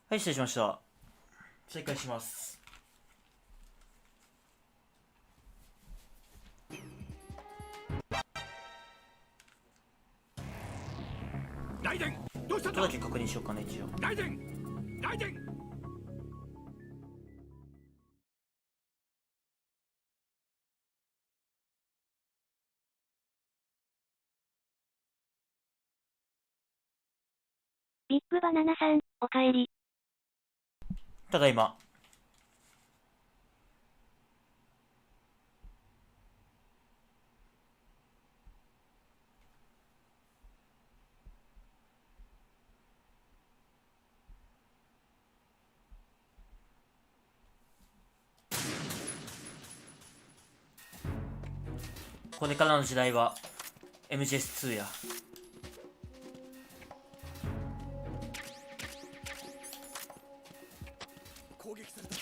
はい、失礼しました。再開します。ライデン、どうしたんだ。どこだけ確認しようかね、一応。ライデン、ライデン。ビッグバナナさん、おかえり。ただいま。これからの時代は MGS2 や。攻撃された。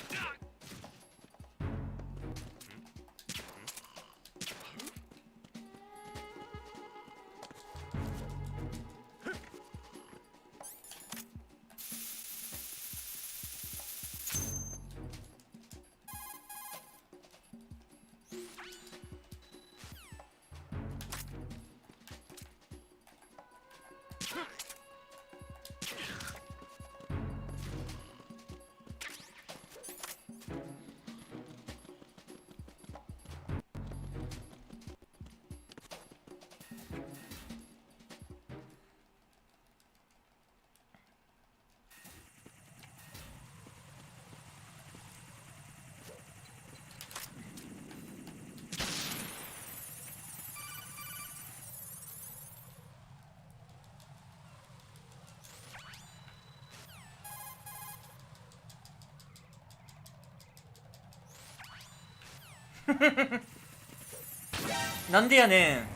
なんでやねん。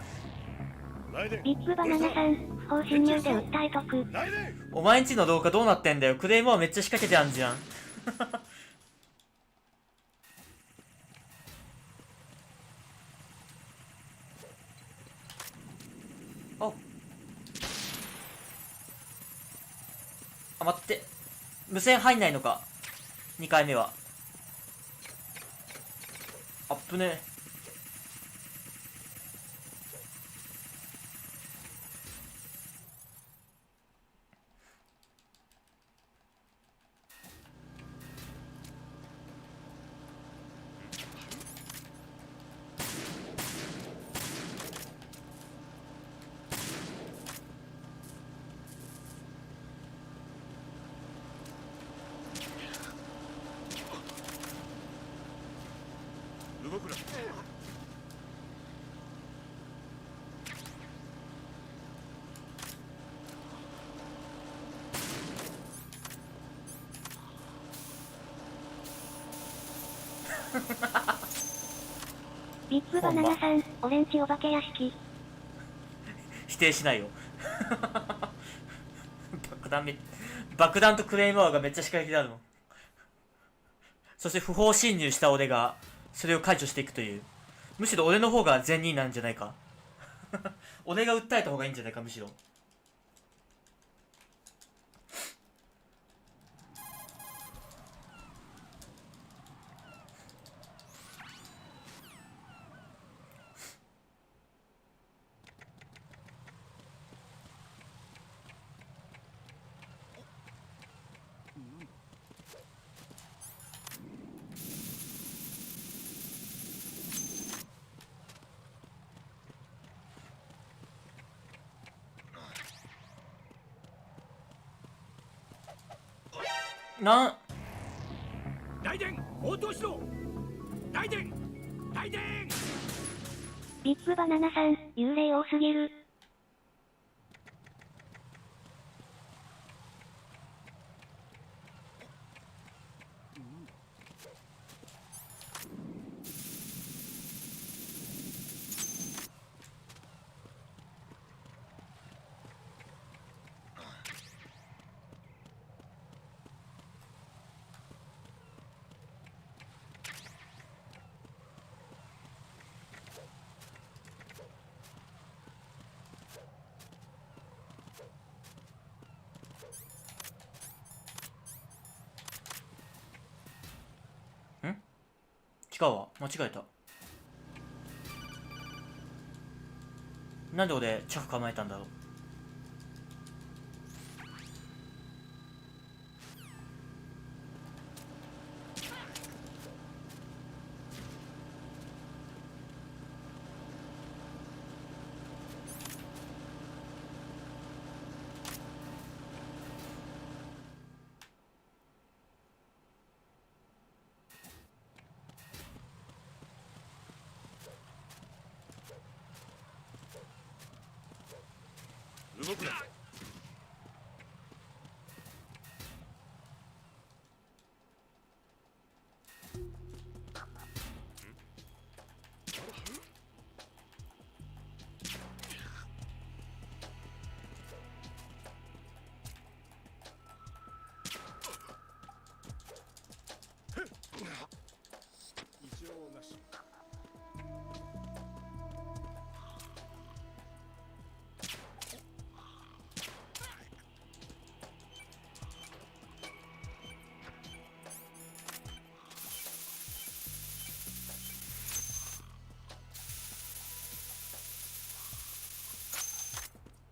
ビッグバナナさん、不法侵入で訴えとく。お前んちの廊下どうなってんだよ。クレームはめっちゃ仕掛けてあんじゃん。ああ、待って。無線入んないのか。2回目は。あっぶね。動くな。ビッグバナナさん、オレンジお化け屋敷。否定しないよ。爆弾とクレームアーがめっちゃ仕掛けてあるの。そして不法侵入した俺がそれを解除していくという。むしろ俺の方が善人なんじゃないか。俺が訴えた方がいいんじゃないか、むしろ。ライデン、応答しろ。ライデン、ライデン。ビッグバナナさん、幽霊多すぎる。違うわ、間違えた。なんで俺チャフ構えたんだろう。動くな。異常なし。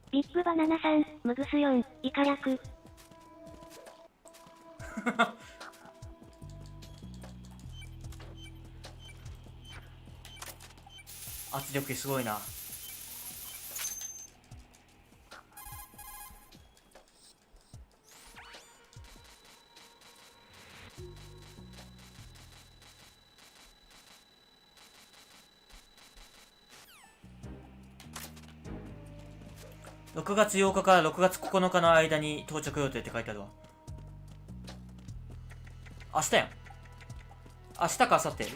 ビップバナナさん、ムグス4、イカ役。圧力すごいな。6月8日から6月9日の間に到着予定って書いてあるわ。明日やん。明日か明後日。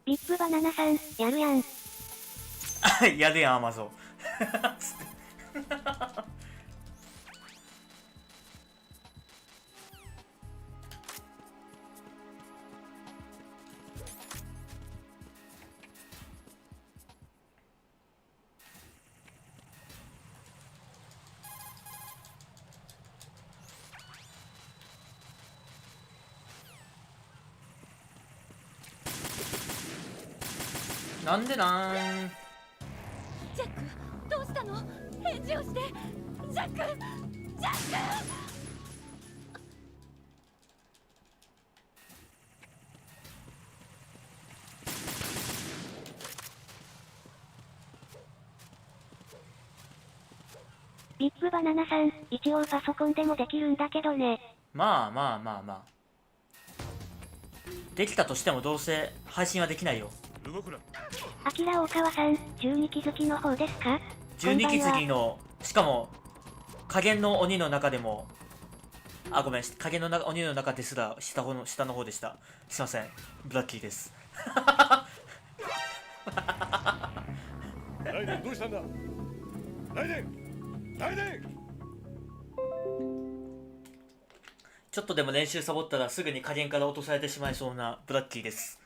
ビップバナナさん、やるやん。やるやん、アマゾン。なんでなん。ジャック、どうしたの？返事をして。ジャック、ジャック。ビップバナナさん、一応パソコンでもできるんだけどね。まあまあまあまあ。できたとしてもどうせ配信はできないよ。動くな。アキラ大川さん、12気づきの方ですか12気づきの、しかも、加減の鬼の中でも、あ、ごめん、加減の鬼の中ですら下の方でした。すいません。ブラッキーです。ライデンどうしたんだ。ライデンライデン。ちょっとでも練習サボったらすぐに加減から落とされてしまいそうなブラッキーです。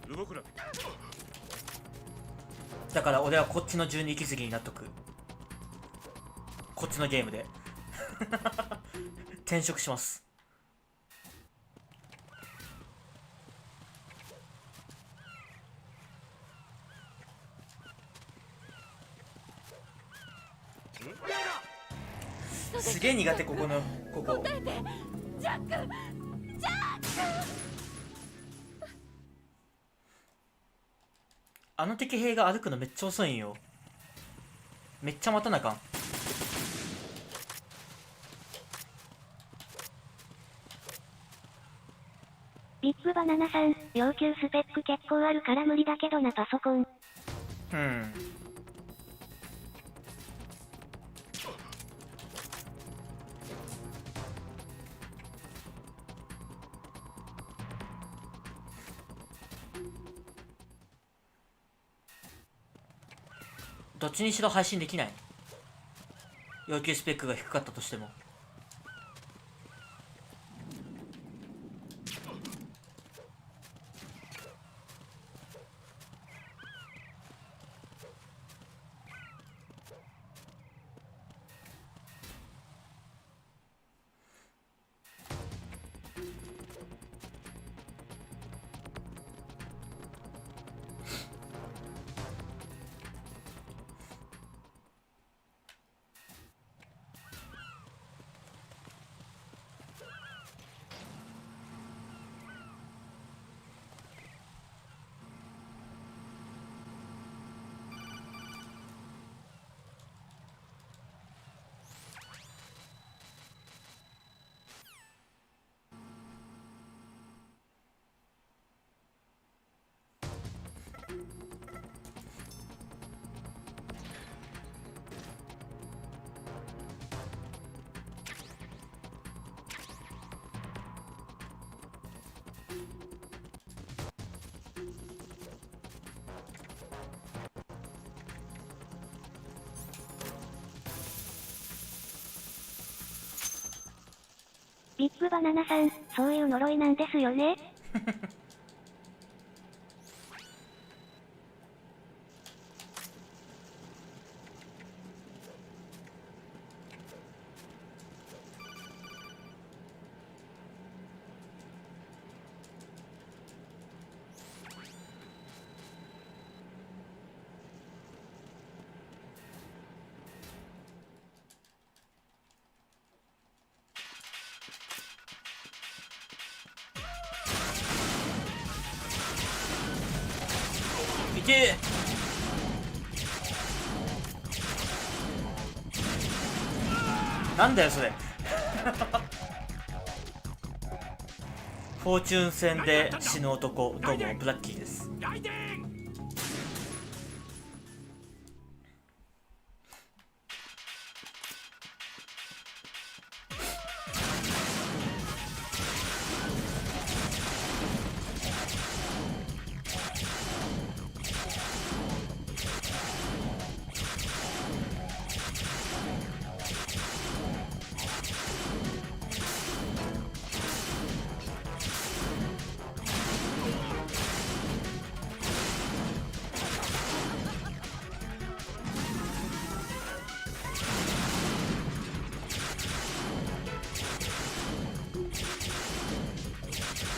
動くな。だから俺はこっちの12気づきになっとく。こっちのゲームで。転職します。そすげえ苦手、ここのここ。答えて、ジャック、ジャック。あの敵兵が歩くのめっちゃ遅いんよ。めっちゃ待たなあかん。ビッグバナナさん、要求スペック結構あるから無理だけどなパソコン。どっちにしろ配信できない。要求スペックが低かったとしても。ビッグバナナさん、そういう呪いなんですよね。いけー。なんだよそれ。フォーチュン戦で死ぬ男、どうもブラッキーです。来電。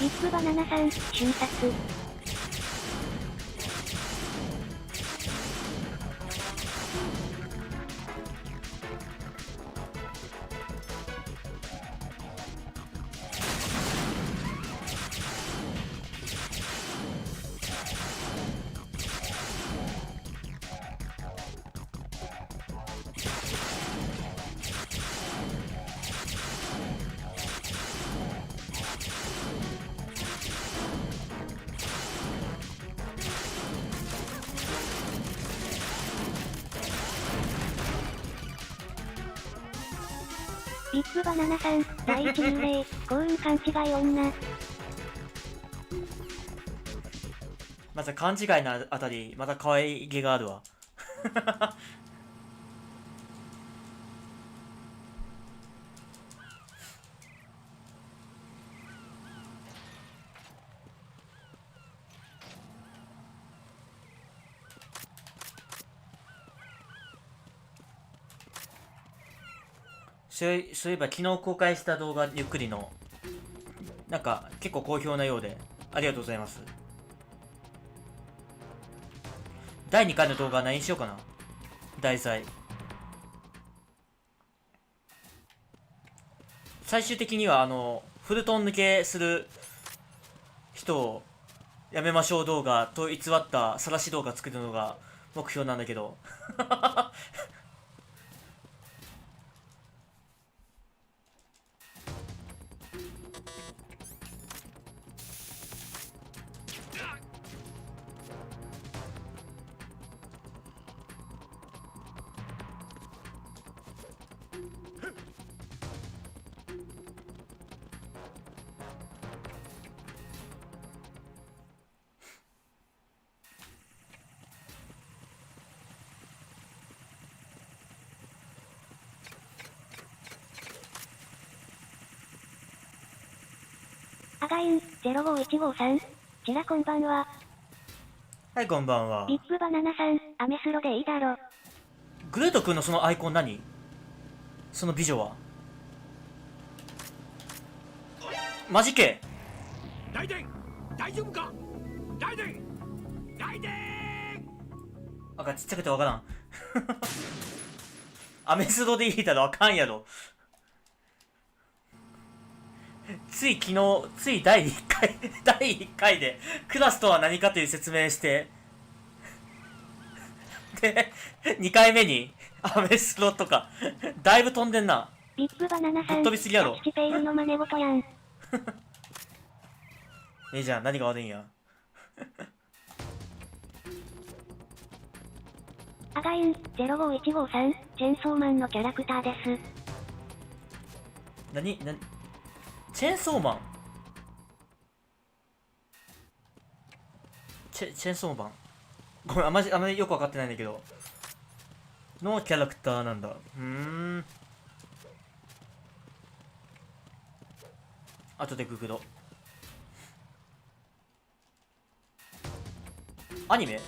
ビッグバナナさん、瞬殺。ビッグバナナさん、第一幽霊、幸運勘違い女。まず勘違いなあたり、また可愛げがあるわ。そういえば昨日公開した動画ゆっくりのなんか結構好評なようでありがとうございます。第2回の動画は何にしようかな。題材最終的にはフルトン抜けする人をやめましょう動画と偽った晒し動画作るのが目標なんだけどアガユン05153。ちらこんばんは。はい、こんばんは。ビッグバナナさん、アメスロでいいだろ。グレート君のそのアイコン何？その美女はマジ系。大伝大丈夫か？大伝大伝。あかちっちゃくてわからんアメスロでいいだろ、あかんやろ。つい昨日、つい第1回第1回でクラスとは何かという説明してで2回目にアメスロとかだいぶ飛んでんな。ビッグバナナさん、ぶっ飛びすぎやろ。タッチペイルの真似事やん。じゃあ何が悪いんやアガユン05153、チェーンソーマンのキャラクターです。何チェーンソーマンチェーンソーマンごめん、あんまりよく分かってないんだけどのキャラクターなんだ。後でググろ。アニメ？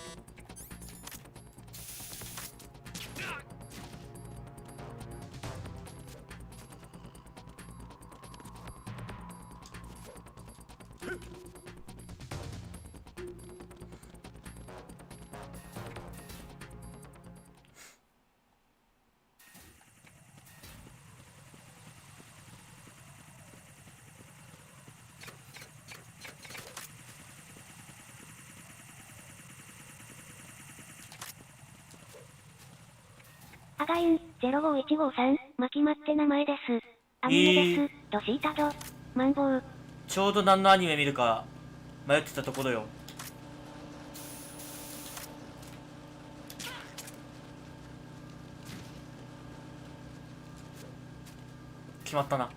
アガユン05153、マキマって名前です。アニメです。ドシータド。マンボウ。ちょうど何のアニメ見るか迷ってたところよ。決まったな。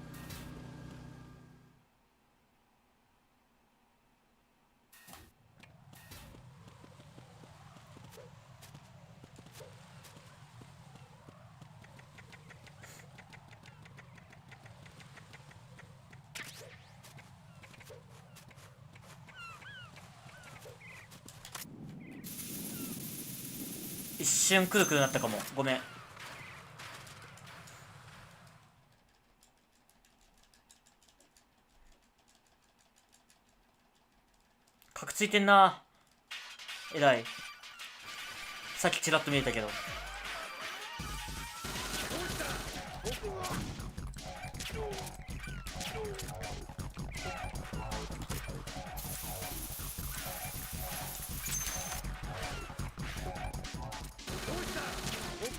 一瞬くるくるなったかも。ごめん。カクついてんな。えらい。さっきチラッと見えたけど。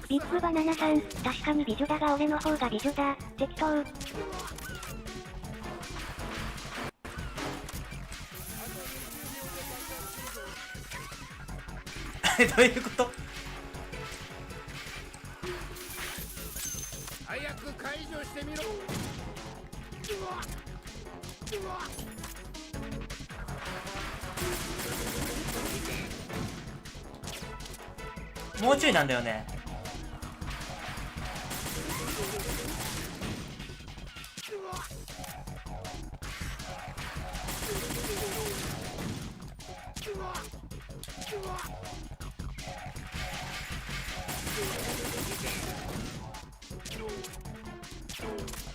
ビッグバナナさん、確かに美女だが俺の方が美女だ。適当。どういうこと？早く解除してみろ。もうちょいなんだよね。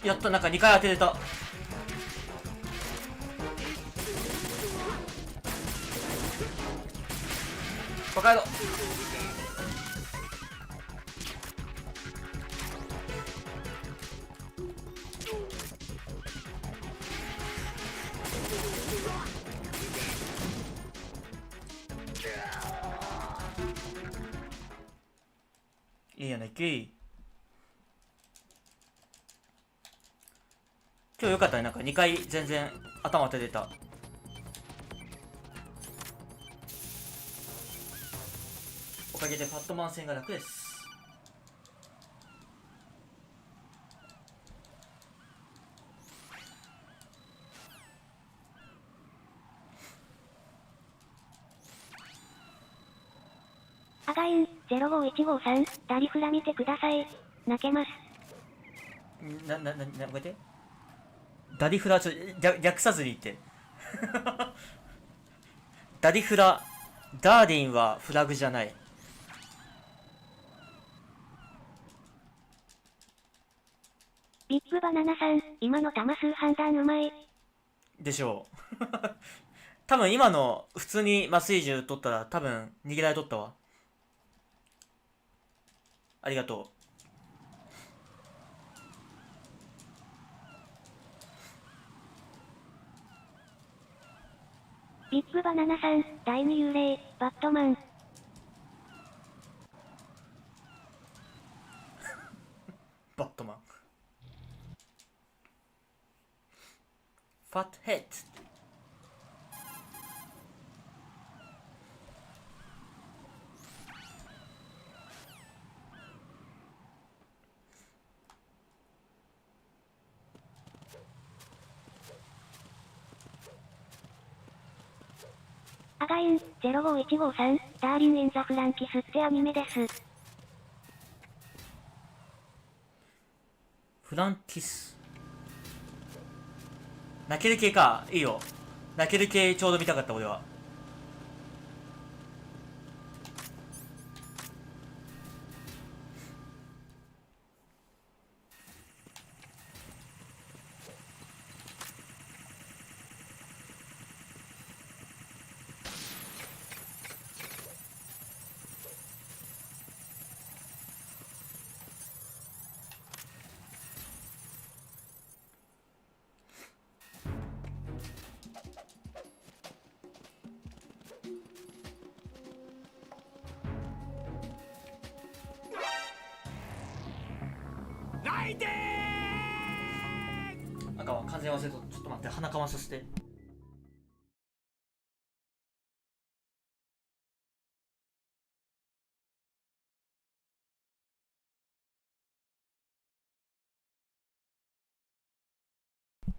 やった、なんか2回当てれた。バカ野郎。いいやないけい。今日よかったね。なんか2回全然頭当てれた。おかげでパットマン戦が楽です。アガイン05153、ダリフラ見てください。泣けます。こうやってダリフラ、略さずに言って。ダリフラ、ダーリンはフラグじゃない。ビッグバナナさん、今の玉数判断うまい。でしょう。多分今の普通に麻酔銃取ったら多分逃げられとったわ。ありがとビッグバナナさん、第二幽霊、バットマン。う。バットマン。ファットヘッド。アガイン05153、ダーリン・イン・ザ・フランキスってアニメです。フランティス。泣ける系か。いいよ。泣ける系ちょうど見たかった俺は。泣いてなんか完全忘れと。ちょっと待って、鼻かまさせて。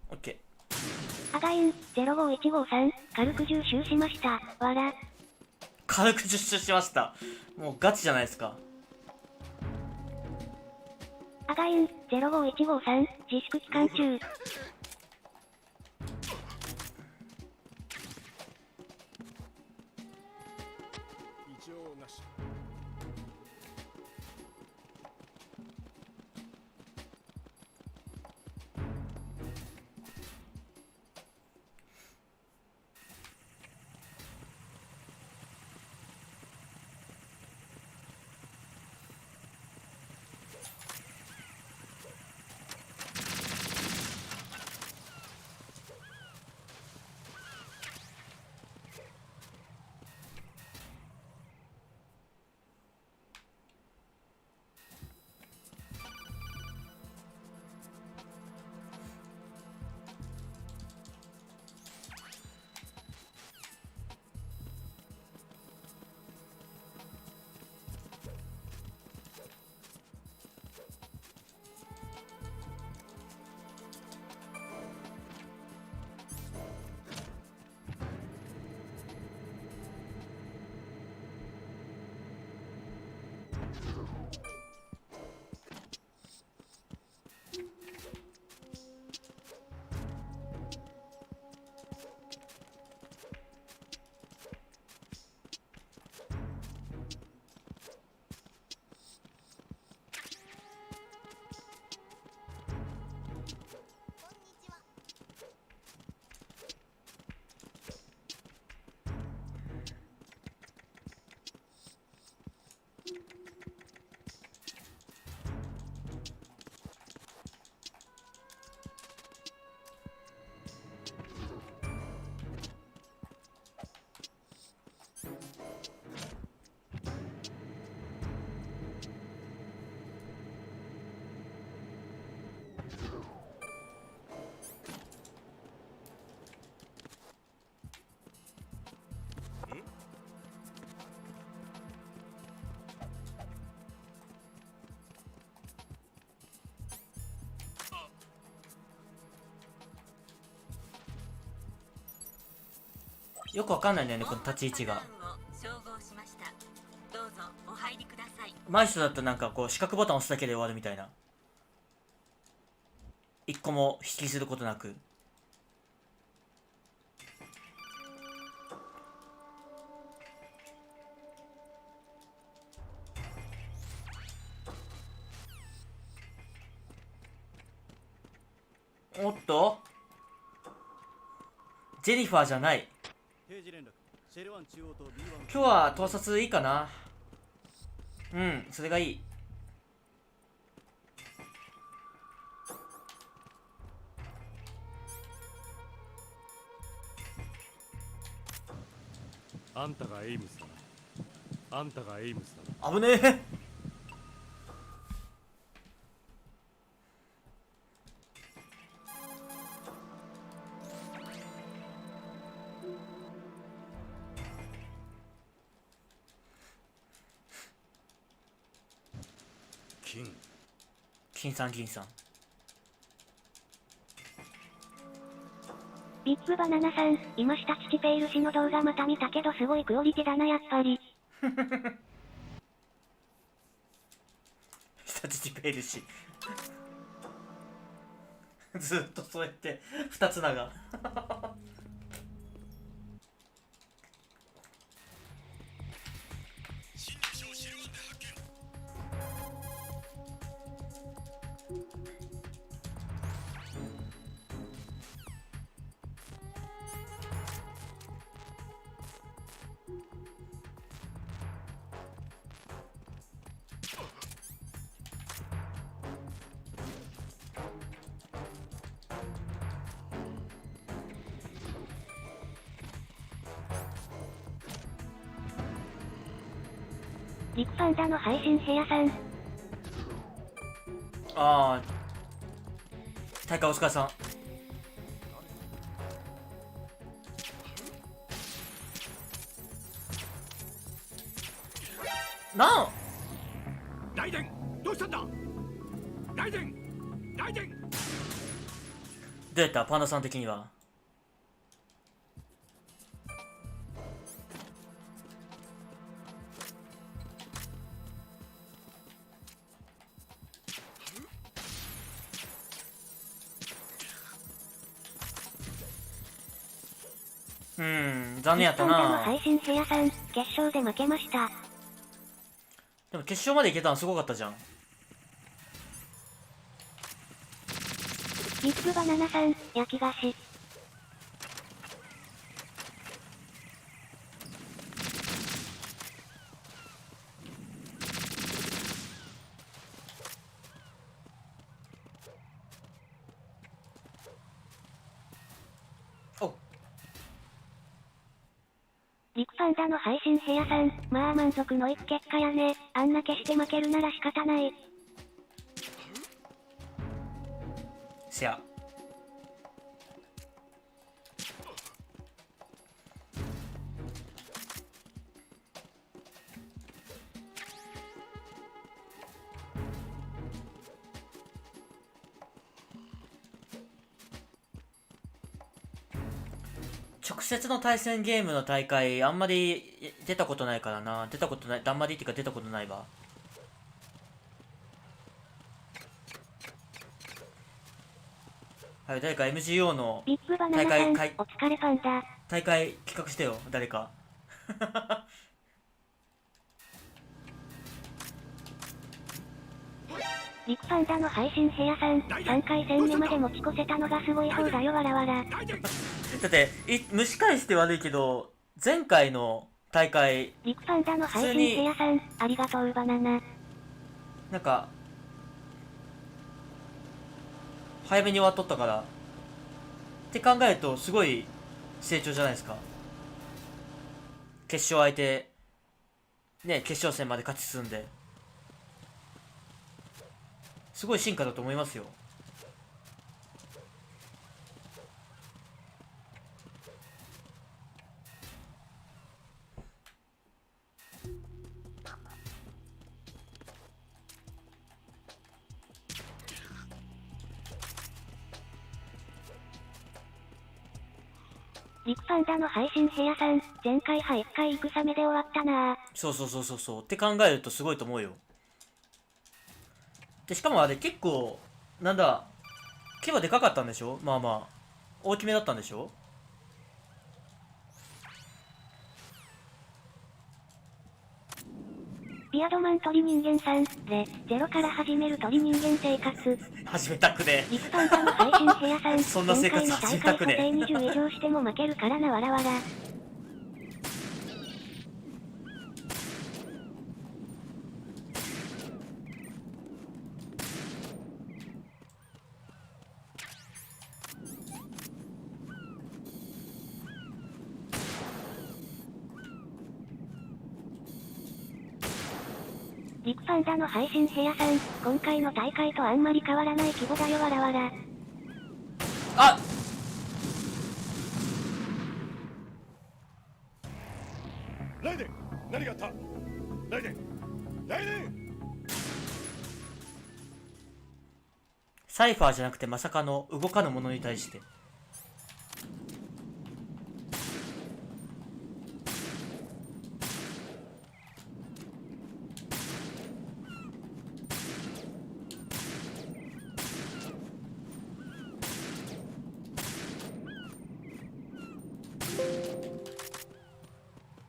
オッケー。アガイン05153、軽く重集しました。わら。軽く実習しました。もうガチじゃないですか。アガイン05153、自粛期間中。異常なし。よくわかんないんだよね、この立ち位置が。前人だとなんかこう四角ボタン押すだけで終わるみたいな。一個も引きすることなく。おっと、ジェニファーじゃない。今日は盗撮いいかな。うん、それがいい。あんたがエイムスだな。あんたがエイムスだな。危ねえ。金さん銀さん。ビッグバナナさん、今したチチペイル氏の動画また見たけどすごいクオリティだなやっぱり。下チペイル氏。ずっとそうやって二つ名が。リクパンダの配信部屋さん。ああ、大会お疲れさん。なんライデン、どうしたんだ。ライデン、ライデン。どうやったパンダさん的には。残念やったリクパンダのな。配信部屋さん、決勝で負けました。でも決勝までいけたのすごかったじゃん。ビッグバナナさん、焼き菓子。お、リクパンダの配信部屋さん、まあ満足のいく結果やね。あんな消して負けるなら仕方ない。せや。直接の対戦ゲームの大会あんまり出たことないからな。出たことない、あんまりっていうか出たことないわ。はい、誰か MGO のビッグバナナさん、お疲れパンダ。大会企画してよ、誰か。リクパンダの配信部屋さん、3回戦目まで持ち越せたのがすごい方だよわらわら。だって蒸し返して悪いけど、前回の大会リクパンダの配信部屋さん、ありがとうバナナ。なんか早めに終わっとったからって考えるとすごい成長じゃないですか。決勝相手ね、決勝戦まで勝ち進んで、すごい進化だと思いますよ。リクパンダの配信部屋さん、前回は1回戦目で終わったなぁ。そうって考えるとすごいと思うよ。でしかもあれ結構なんだ、規模でかかったんでしょ。まあまあ大きめだったんでしょ。ピアドマン鳥人間さん、ゼロから始める鳥人間生活。始めたくねリクパンダの配信部屋さん、そんな生活始めたくね前回の大会20以上しても負けるからなわらわら。リクパンダの配信部屋さん、今回の大会とあんまり変わらない規模だよわらわら。あ、ライデン、何があった？ライデン、ライデン。サイファーじゃなくてまさかの動かぬものに対して。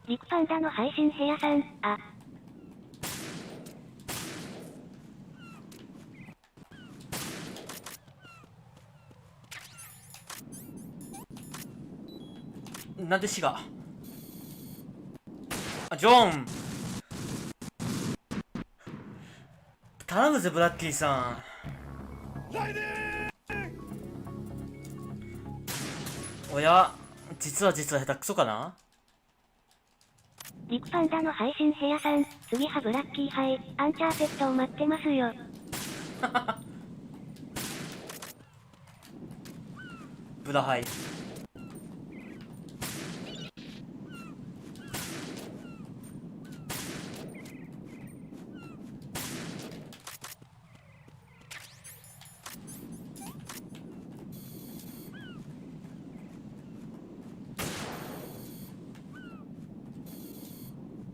リクパンダの配信部屋さん、なんで死が。あ、ジョン頼むぜブラッキーさん。おや、実は下手くそかな。リクパンダの配信部屋さん、次はブラッキー杯、アンチャーテッドを待ってますよ。ブラハイ。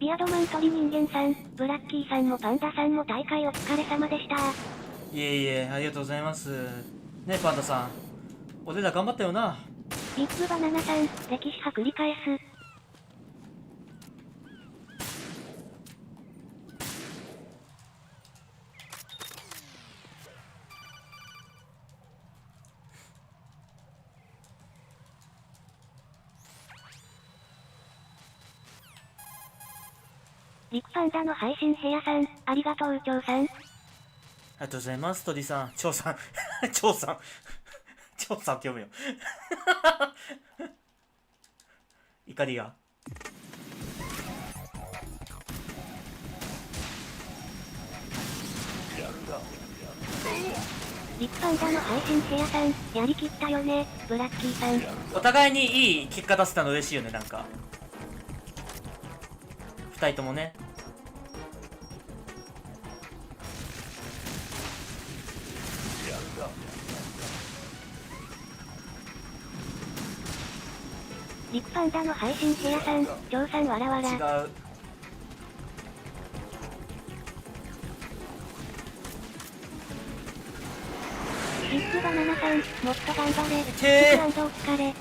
ピアドマン鳥人間さん、ブラッキーさんもパンダさんも大会お疲れ様でした。いえいえ、ありがとうございます。ねえパンダさん、俺ら頑張ったよな。ビッグバナナさん、歴史派繰り返す。リクパンダの配信部屋さん、ありがとう、長さん。ありがとうございます、鳥さん。長さん。長さん。長さんって読むよ。怒りが。リクパンダの配信部屋さん、やりきったよね、ブラッキーさん。お互いにいい結果出せたの嬉しいよね、なんか。二人ともね。リクパンダの配信部屋さん、長さんわらわら。違う。ビッグバナナさん、もっと頑張れ。けービッグ&お疲れ。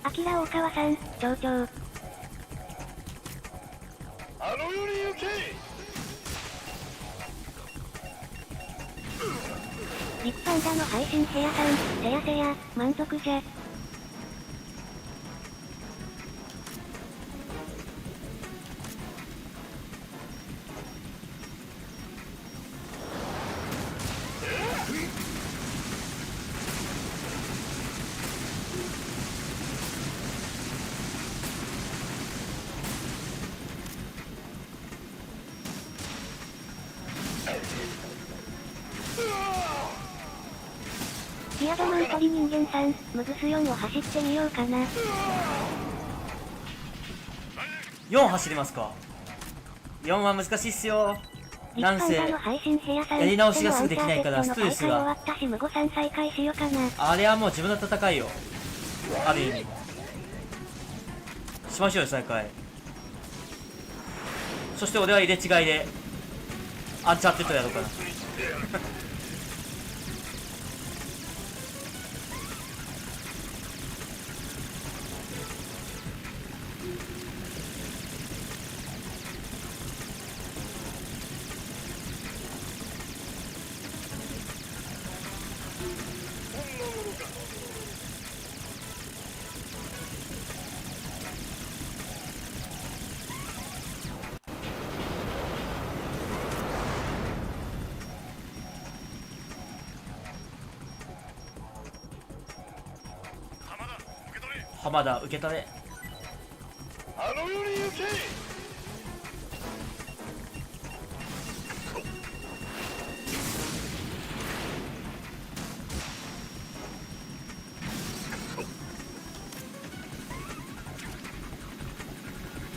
アキラ大川さん、長々。あの世に行け。リクパンダの配信部屋さん、せやせや、満足じゃ。ピアドマン鳥人間さん、ムグス4を走ってみようかな。4走りますか。4は難しいっすよ。なんせやり直しがすぐできないからストレスが。あれはもう自分の戦いよ、ある意味。しましょうよ再開。そして俺は入れ違いでアンチャーテッドやろうかな。浜田受け取れ。あの世に行け。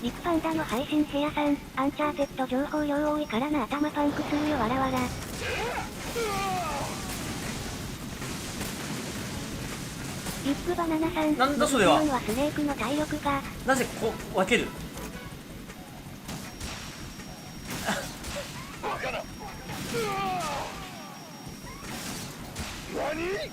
リップパンダの配信部屋さん、アンチャーテッド情報量多いからな、頭パンクするよわらわら。リップバナナさん、なんだそれは。スネークの体力がなぜこう分ける。バカな。何？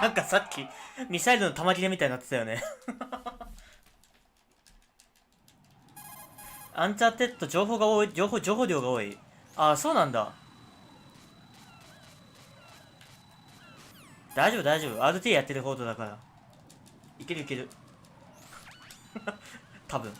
なんかさっきミサイルの弾切れみたいになってたよね。アンチャーテッド情報が多い、情報量が多い。ああ、そうなんだ。大丈夫大丈夫、 RT やってる方だから。いけるいける。多分。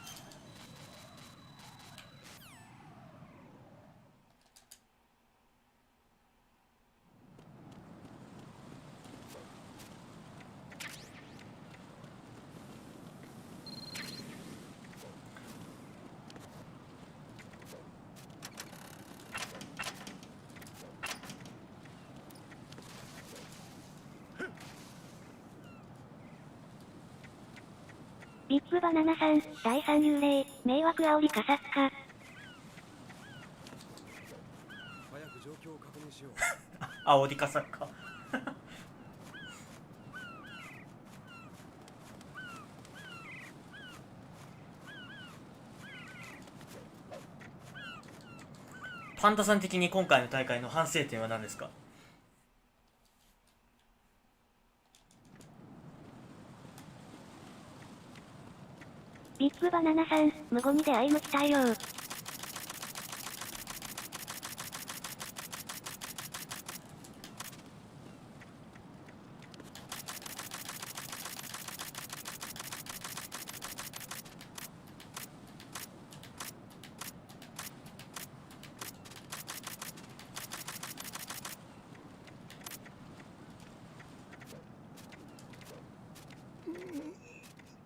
リップバナナさん、第三幽霊、迷惑煽りかさっか。早く状況を確認しよう。煽りかさっか。パンダさん的に今回の大会の反省点は何ですか。リップバナナさん、無言で相向き対応。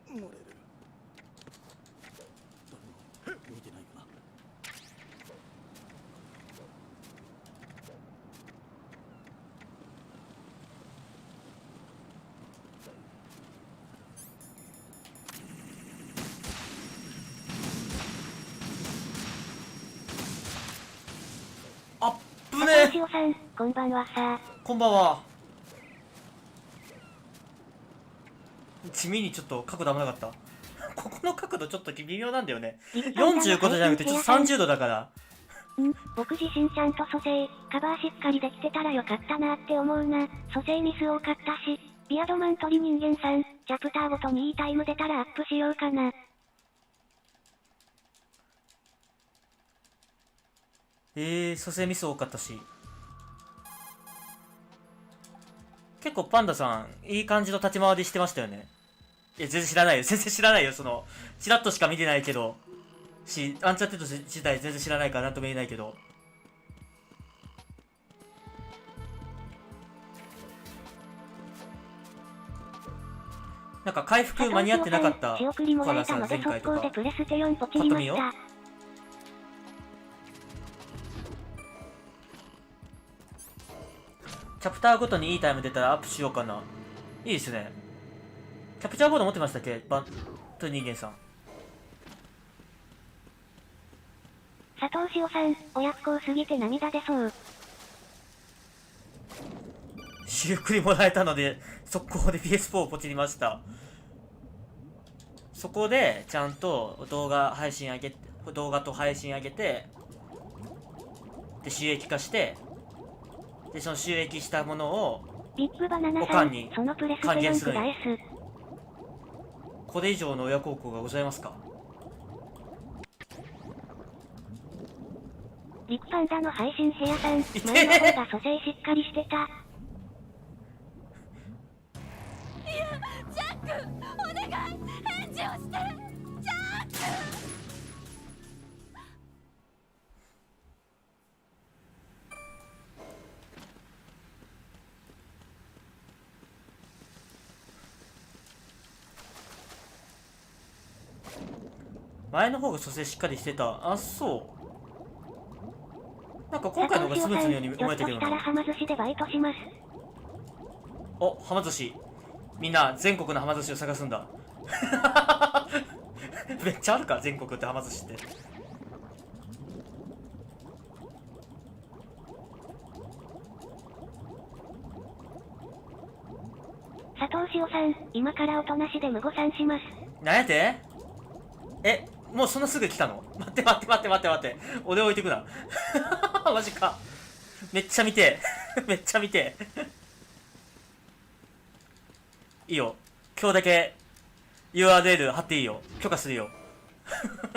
漏れる。誰も見てないかな。あっぶね高橋さん、こんばんはさ。こんばんは。地味にちょっと角度危なかった。ここの角度ちょっと微妙なんだよね。45度じゃなくてちょっと30度だから。僕自身ちゃんと蘇生、カバーしっかりできてたらよかったなって思うな。蘇生ミス多かったし、ビアドマン鳥人間さん、チャプターごとにいいタイム出たらアップしようかな。蘇生ミス多かったし。結構パンダさん、いい感じの立ち回りしてましたよね。いや、全然知らないよ。全然知らないよ。チラッとしか見てないけど。アンチャーテッド自体全然知らないからなんとも言えないけど。なんか回復間に合ってなかった仕送りもからさ、らえたので前回とか速攻でプレステ4ポチりました。チャプターごとにいいタイム出たらアップしようかな。いいですね。キャプチャーボード持ってましたっけ、バント人間さん。佐藤潮さん、親不孝すぎて涙出そう。仕送りもらえたので速攻で PS4 をポチりました。そこでちゃんと動画と配信上げて、で収益化して、でその収益したものをビッグバナナおさん、かんにそのプレステ還元す4るんよ。くらえす。これ以上の親孝行がございますか。リクパンダの配信部屋さん、前の方が蘇生しっかりしてた。いや、ジャック、お願い、返事をして、ジャック。前の方が蘇生しっかりしてた。あ、そう。なんか今回の方がスムーズのように思えたけどひょっとしたらな。はま寿司でバイトします。お、はま寿司。みんな全国のはま寿司を探すんだ。めっちゃあるか、全国ってはま寿司って。佐藤潮さん、今からおとなしで無語さんします。なんやて？え、もうそんなすぐ来たの？待って。俺置いてくな。マジか。めっちゃ見てえ。めっちゃ見てえ。いいよ。今日だけ URL 貼っていいよ。許可するよ。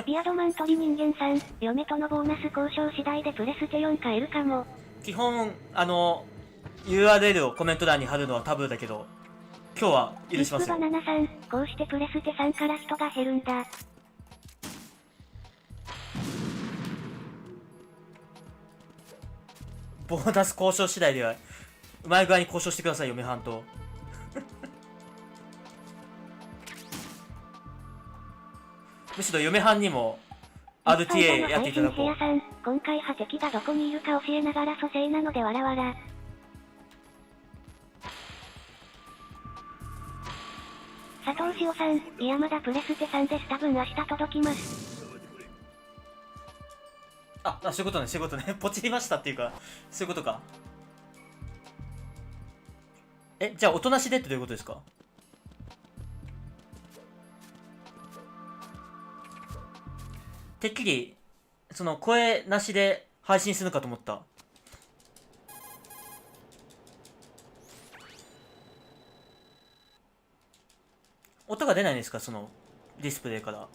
ビアドマン鳥人間さん、嫁とのボーナス交渉次第でプレステ4買えるかも。基本、URL をコメント欄に貼るのはタブーだけど、今日は許しますよ。ビッグバナナさん、こうしてプレステ3から人が減るんだ。ボーナス交渉次第では、うまい具合に交渉してください、嫁はんと。むしろ嫁はんにも RTA やっていただこう。さん、今回は敵がどこにいるか教えながら蘇生なのでわらわら。佐藤潮さん、いやまだプレステ3です。多分明日届きます。そういうことね、そういうことね。ポチりましたっていうか、そういうことか。じゃあ、おとなしでってどういうことですか？てっきり、その、声なしで配信するのかと思った。音が出ないんですか、その、ディスプレイから。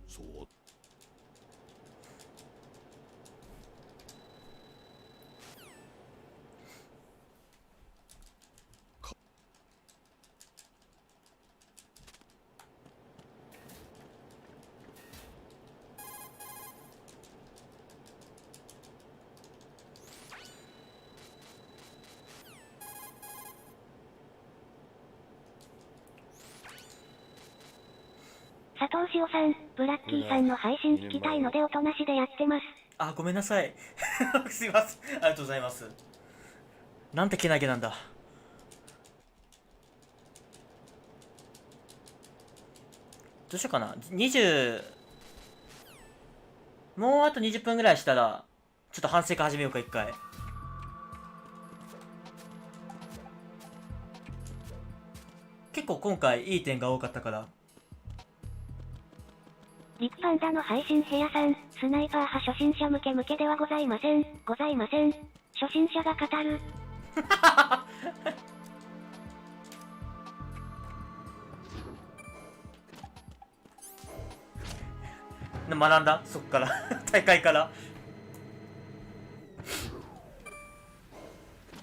そう。佐藤潮さん、ブラッキーさんの配信聞きたいのでおとなしでやってます。ごめんなさい。すいません。ありがとうございます。なんてけなげなんだ。どうしようかな。もうあと20分ぐらいしたら、ちょっと反省会始めようか、一回。結構今回いい点が多かったから。リクパンダの配信部屋さん、スナイパー派初心者向けではございません。初心者が語る。学んだそっから。大会から。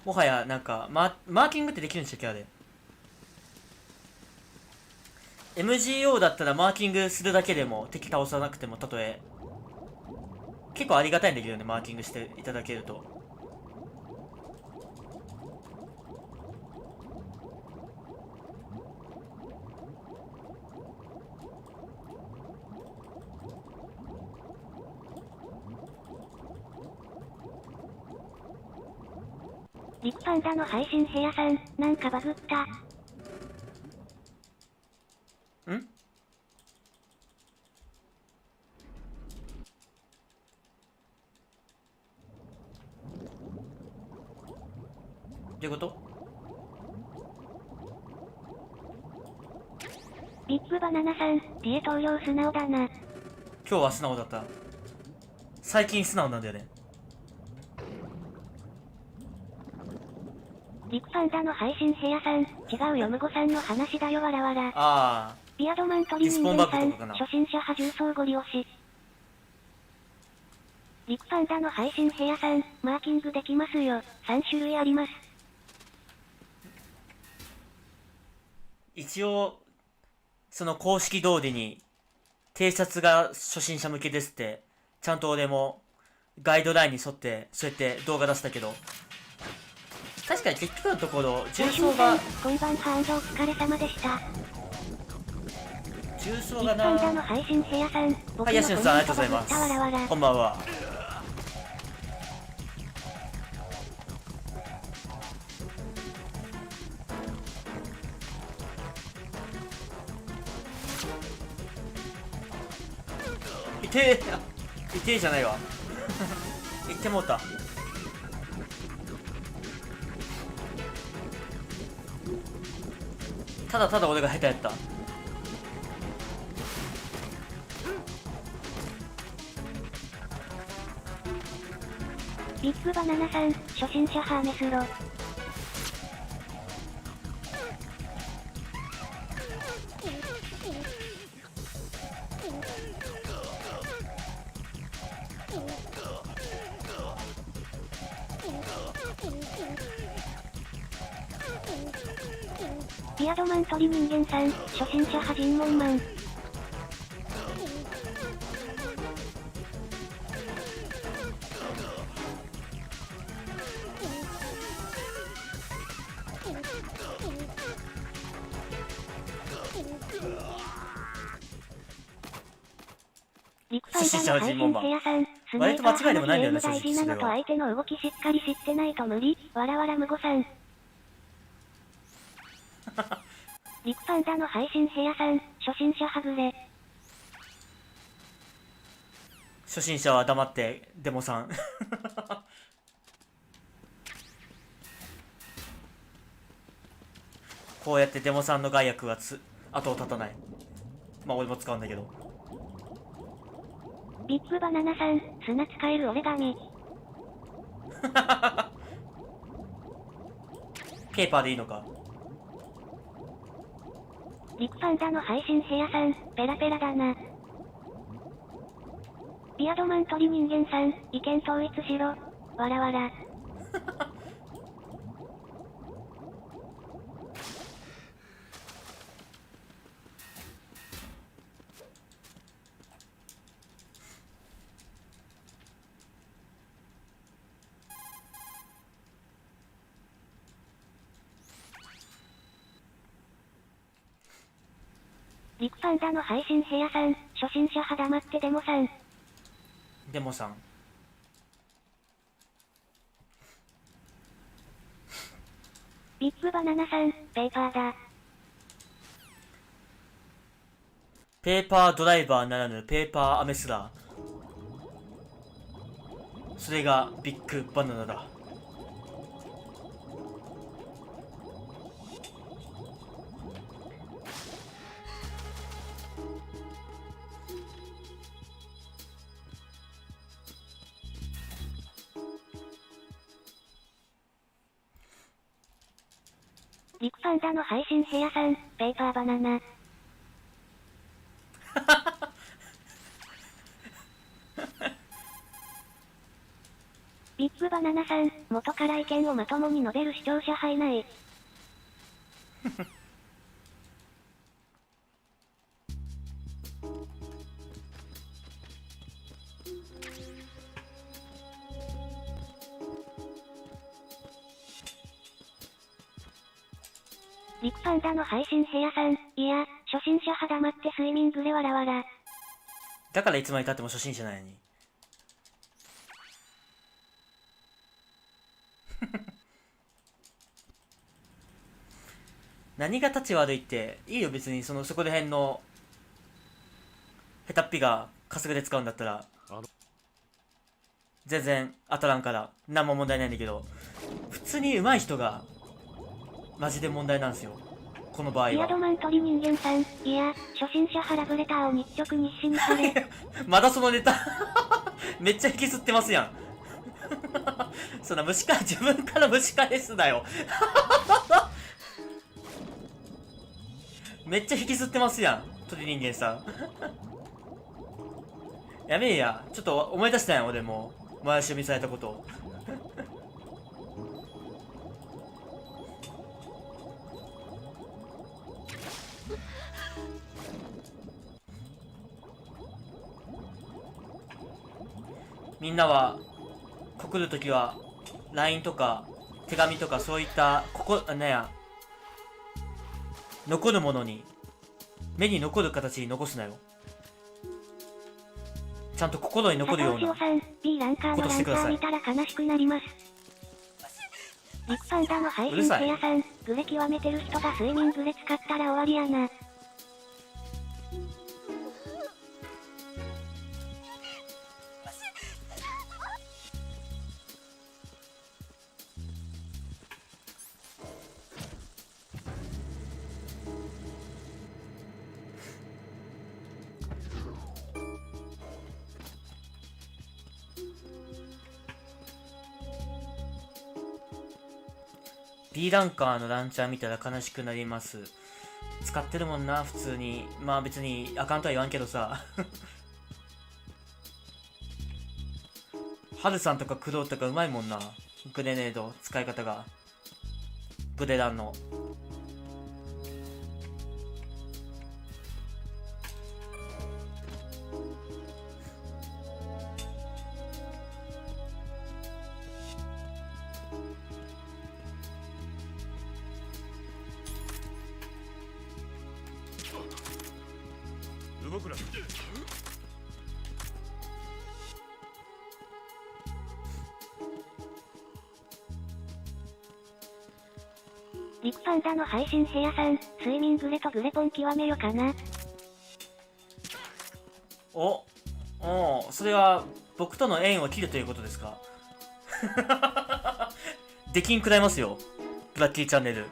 もはや、なんか、マーキングってできるんでしたっけ、あれ。MGO だったらマーキングするだけでも敵倒さなくても、たとえ結構ありがたいんだけどね、マーキングしていただけると。リクパンダの配信部屋さん、なんかバグった。ん？どういうこと？ビッグバナナさん、ピエ投了素直だな。今日は素直だった。最近素直なんだよね。リクパンダの配信部屋さん、違うよむごさんの話だよわらわら。ああ。ビアドマン鳥人間さん、初心者派重装ゴリ押し。リクパンダの配信部屋さん、マーキングできますよ。3種類あります。一応、その公式通りに、偵察が初心者向けですって、ちゃんと俺もガイドラインに沿って、そうやって動画出したけど、確かに結局のところ、重装が、こんばんはお疲れ様でした。重装がな、パンダの配信部屋さん、はい、ヤシノさんありがとうございます。こんばんは。痛え、痛えじゃないわ。言ってもうた。ただただ俺が下手やった。ビッグバナナさん、初心者ハーネスロ。ビアドマン鳥人間さん、初心者派尋問マン。リクパンダの配信部屋さん、スナイパー派のゲーム大事なのと相手の動きしっかり知ってないと無理、わらわらむごさん。リクパンダの配信部屋さん、初心者はぐれ。初心者は黙ってデモさん。こうやってデモさんの害悪は後を絶たない。まあ俺も使うんだけど。ビッグバナナさん、砂使える折れ紙。ペーパーでいいのか。リクパンダの配信部屋さん、ペラペラだな。ビアドマン鳥人間さん、意見統一しろ。わらわら。リクパンダの配信部屋さん、初心者派黙ってデモさん。デモさん。ビッグバナナさん、ペーパーだ。ペーパードライバーならぬペーパーアメスラー。それがビッグバナナだ。リクパンダの配信部屋さん、ペーパーバナナ。ビッグバナナさん、元から意見をまともに述べる視聴者派いない。リクパンダの配信部屋さん、いや、初心者は黙ってスイミングでわらわら。だからいつまでたっても初心者なのに。何が立ち悪いって、いいよ別にそこら辺の下手っぴがカスグで使うんだったら全然当たらんから何も問題ないんだけど、普通に上手い人がマジで問題なんですよ、この場合ビアドは。マン鳥人間さん、いや、初心者はラブレターを日直日誌にされ。まだそのネタめっちゃ引きずってますやんそんな虫か、自分から虫返すなよめっちゃ引きずってますやん、鳥人間さんやめえや、ちょっと思い出したやん、俺も回し読みされたことみんなは告るときは LINE とか手紙とかそういった残るものに、目に残る形に残すなよ。ちゃんと心に残るようなさん、B ランカーのランカー見たら悲しくなります。リクパンダの配信部屋さん、グレ極めてる人がスイミングで使ったら終わりやな。B ランカーのランチャー見たら悲しくなります。使ってるもんな、普通に。まあ別にあかんとは言わんけどさ。ハルさんとかクロウとかうまいもんな。グレネード使い方が。グレランの。動くな。リクパンダの配信部屋さん、スイミングレとグレポン極めよかな。おそれは僕との縁を切るということですか出禁食らいますよ、ブラッキーチャンネル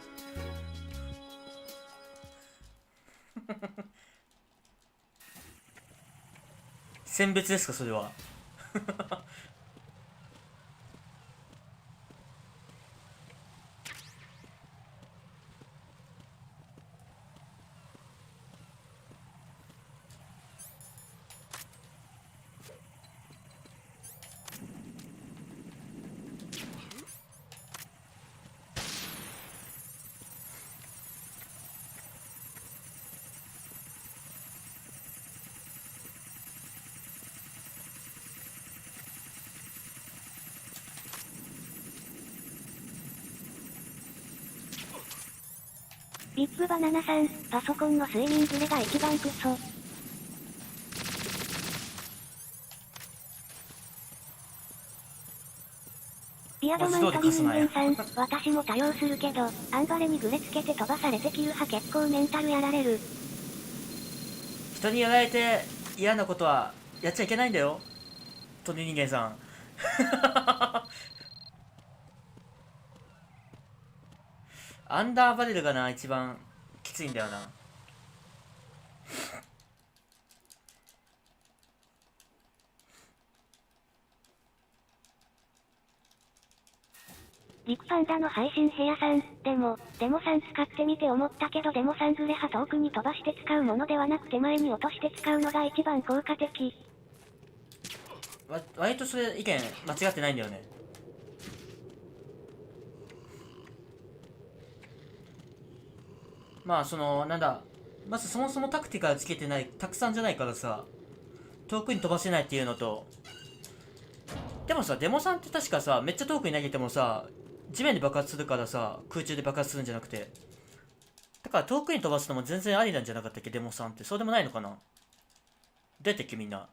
選別ですか、それはビッグバナナさん、パソコンのスイミングレが一番クソ。ピアドマン鳥人間さん、私も多用するけど、アンバレにグレつけて飛ばされてキル派結構メンタルやられる。人にやられて嫌なことはやっちゃいけないんだよ、鳥人間さんアンダーバレルがな、一番きついんだよな。リクパンダの配信部屋さん、デモさん使ってみて思ったけどデモさんグレ派遠くに飛ばして使うものではなく手前に落として使うのが一番効果的。割とそれ意見間違ってないんだよね。まあまずそもそもタクティカルつけてない、たくさんじゃないからさ、遠くに飛ばせないっていうのと、でもさ、デモさんって確かさ、めっちゃ遠くに投げてもさ、地面で爆発するからさ、空中で爆発するんじゃなくて、だから遠くに飛ばすのも全然ありなんじゃなかったっけ、デモさんって。そうでもないのかな。どうやってっけみんな。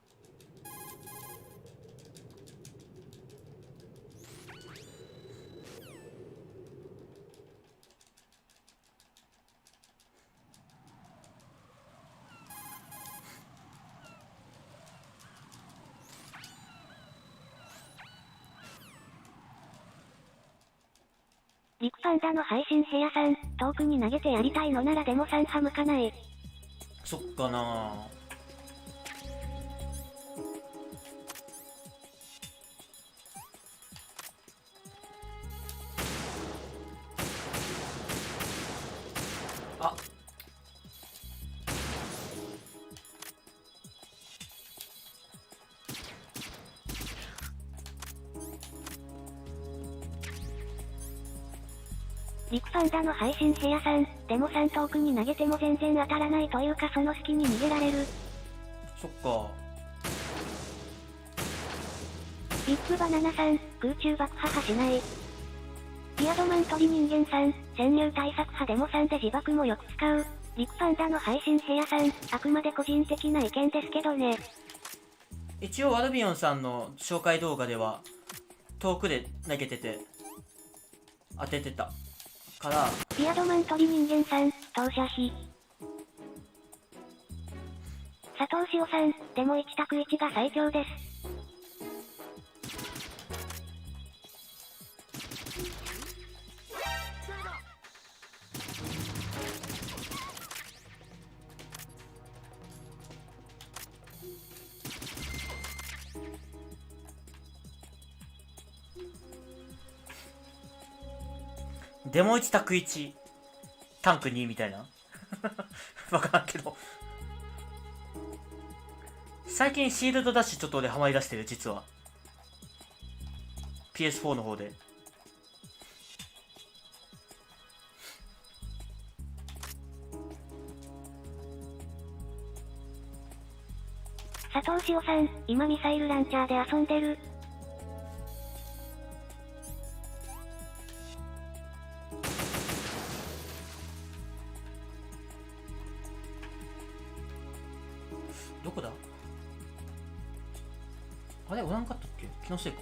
陸パンダの配信部屋さん、遠くに投げてやりたいのならデモさんは向かない。そっかな。あ、陸パンダの配信部屋さん、デモさん遠くに投げても全然当たらないというかその隙に逃げられる。そっか。ビッグバナナさん、空中爆破はしない。ピアドマン鳥人間さん、潜入対策派デモさんで自爆もよく使う。陸パンダの配信部屋さん、あくまで個人的な意見ですけどね。一応アルビオンさんの紹介動画では遠くで投げてて当ててたから。ピアドマン鳥人間さん、投射費。佐藤潮さん、デモ1択1が最強です。デモ1択1タンク2みたいなわからんけど最近シールドダッシュちょっと俺ハマりだしてる、実は PS4 の方で。佐藤潮さん、今ミサイルランチャーで遊んでる。どこだあれおらんかったっけ、気のせいか。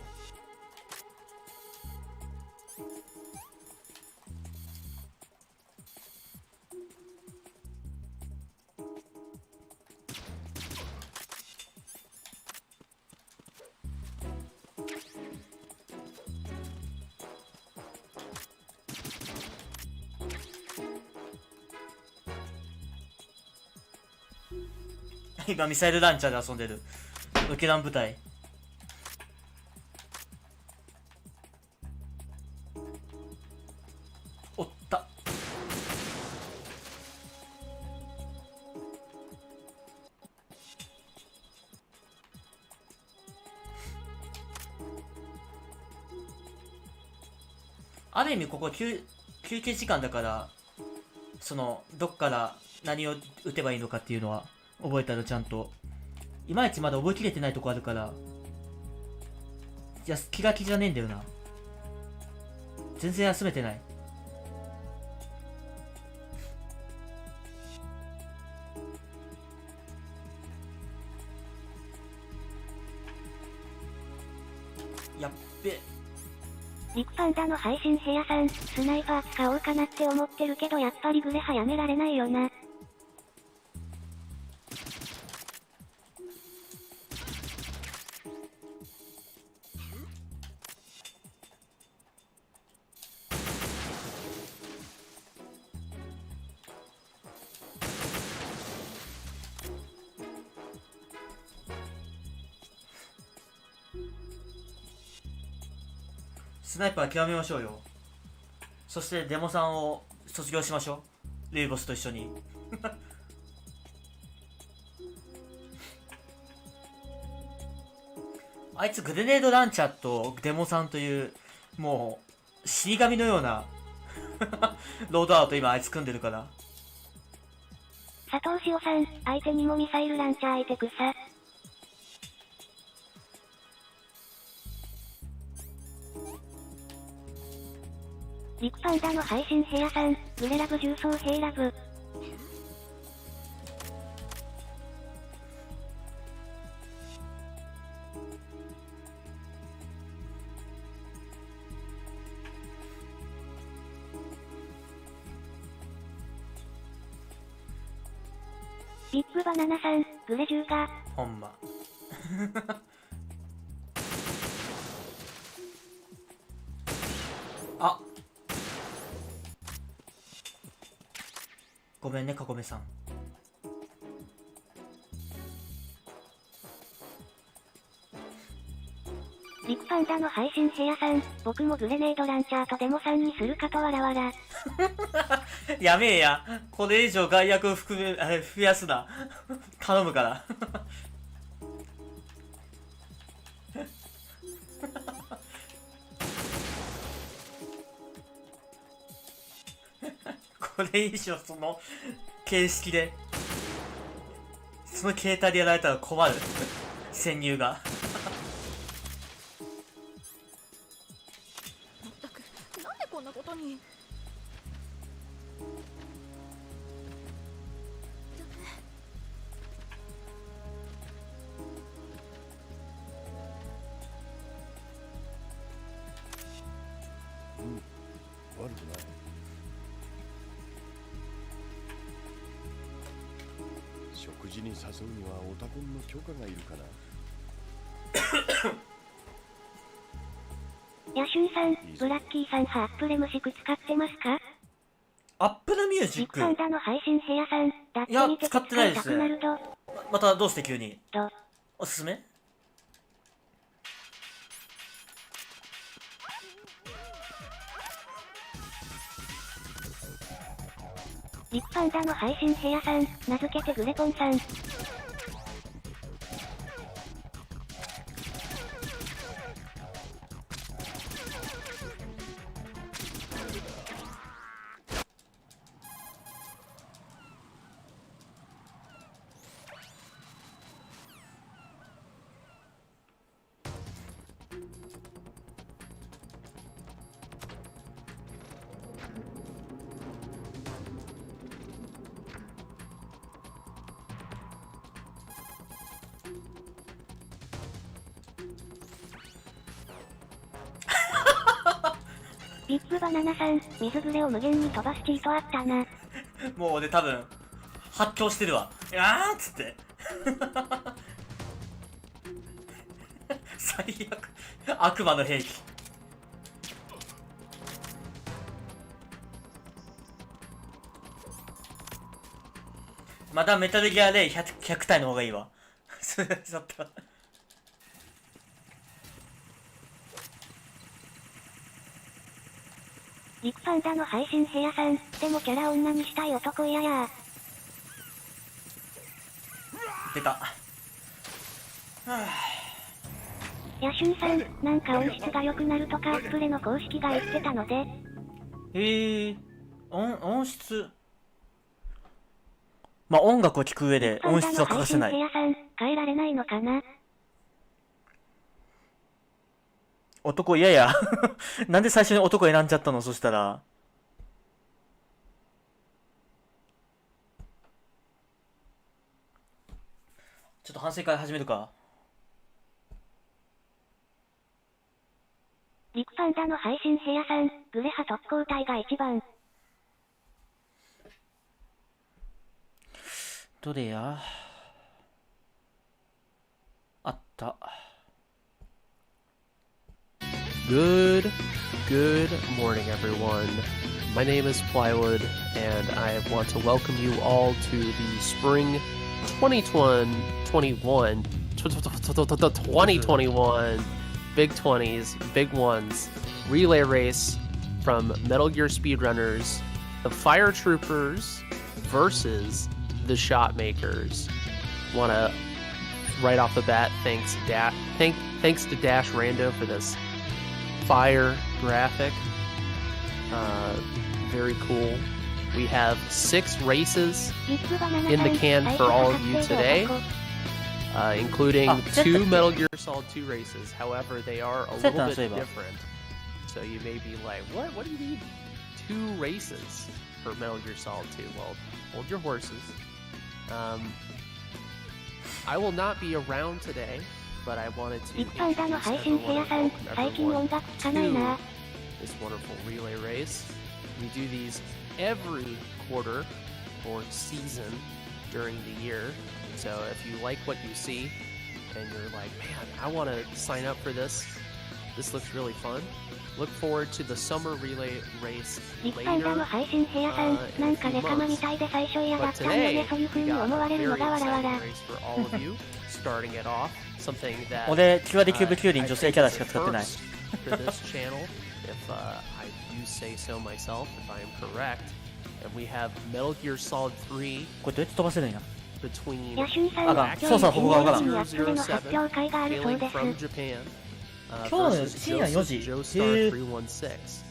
今ミサイルランチャーで遊んでるウケラン部隊。おった。ある意味ここ休憩時間だから、そのどっから何を打てばいいのかっていうのは覚えたらちゃんと。いまいちまだ覚えきれてないとこあるから、いや気が気じゃねえんだよな。全然休めてない。やっべ。陸パンダの配信部屋さん、スナイパー使おうかなって思ってるけどやっぱりグレハやめられないよな。スナイパー極めましょうよ。そしてデモさんを卒業しましょう、レイボスと一緒にあいつグレネードランチャーとデモさんというもう死神のようなロードアウト今あいつ組んでるから。佐藤潮さん、相手にもミサイルランチャーいてくさ。リクパンダの配信部屋さん、グレラブ重装兵ラブ。ビップバナナさん、グレ10が。ほんま。あ、ごめんね、かこめさん。リクパンダの配信部屋さん、僕もグレネードランチャーとデモさんにするかとわらわら。やめえや。これ以上害悪を含め、増やすな。頼むから。これ以上その形式で、その携帯でやられたら困る。潜入が。まったくなんでこんなことに。悪くない。食事に誘うにはオタコンの許可がいるかな。ヤシュンさん、ブラッキーさんはアップレムシク使ってますか？アップルミュージビッック。グパンダの配信部屋さん、だっていや見てて使ってないです使いたくなると。またどうして急にと、おすすめ？ビッグパンダの配信部屋さん、名付けてグレポンさん。ビッグバナナさん、水グレを無限に飛ばすチートあったな。もう俺多分発狂してるわ。あーっつって最悪。悪魔の兵器。またメタルギアで 100体の方がいいわ。それだったら。リクパンダの配信部屋さん、でもキャラ女にしたい男嫌や。出た。ヤシュンさん、なんか音質が良くなるとかアップレの公式が言ってたので。音質。まあ、音楽を聴く上で音質は欠かせない。パンダの配信部屋さん、変えられないのかな。男嫌や。なんで最初に男選んじゃったの？そしたら。ちょっと反省会始めるか。リクパンダの配信部屋さん、グレハ特攻隊が一番。どれや？あった。Good morning, everyone. My name is Plywood, and I want to welcome you all to the spring 2021 Big 20s, Big Ones relay race from Metal Gear Speedrunners, the Fire Troopers versus the Shotmakers. Want to right off the bat thanks to Dash Rando for this fire graphic. Very cool. We have 6 races in the can for all of you today, including 2 Metal Gear Solid 2 races. However, they are a little bit different. So you may be like, what do you mean 2 races for Metal Gear Solid 2. Well, hold your horses. I will not be around today, but I wanted to ビッグパンダの配信部屋さん、最近音楽聴かないな。 this wonderful relay race. We do these every quarter or season during the year. So if you like what you see and you're like, man, I want to sign up for this. This looks really fun. Look forward to the summer relay race ビッグパンダ later. の配信部屋さん、なんかネカマみたいで最初嫌だ But ったんよね、 today, そういう風 we に got 思わ a れるの very がわらわ exciting ら。 race for all of you. Starting it off, something that 俺キュアデキューブ9輪女性キャラしか使ってない。 for this channel, if I do say so myself, if I am correct, and we have Metal Gear Solid 3これどうやって飛ばせるんや。 between ヤシュンさん、あが今そうそうここがわからん日の夜にアップルの発表会があるそう hailing です。 from Japan 今日の versus 深夜4時。 Joestar 316.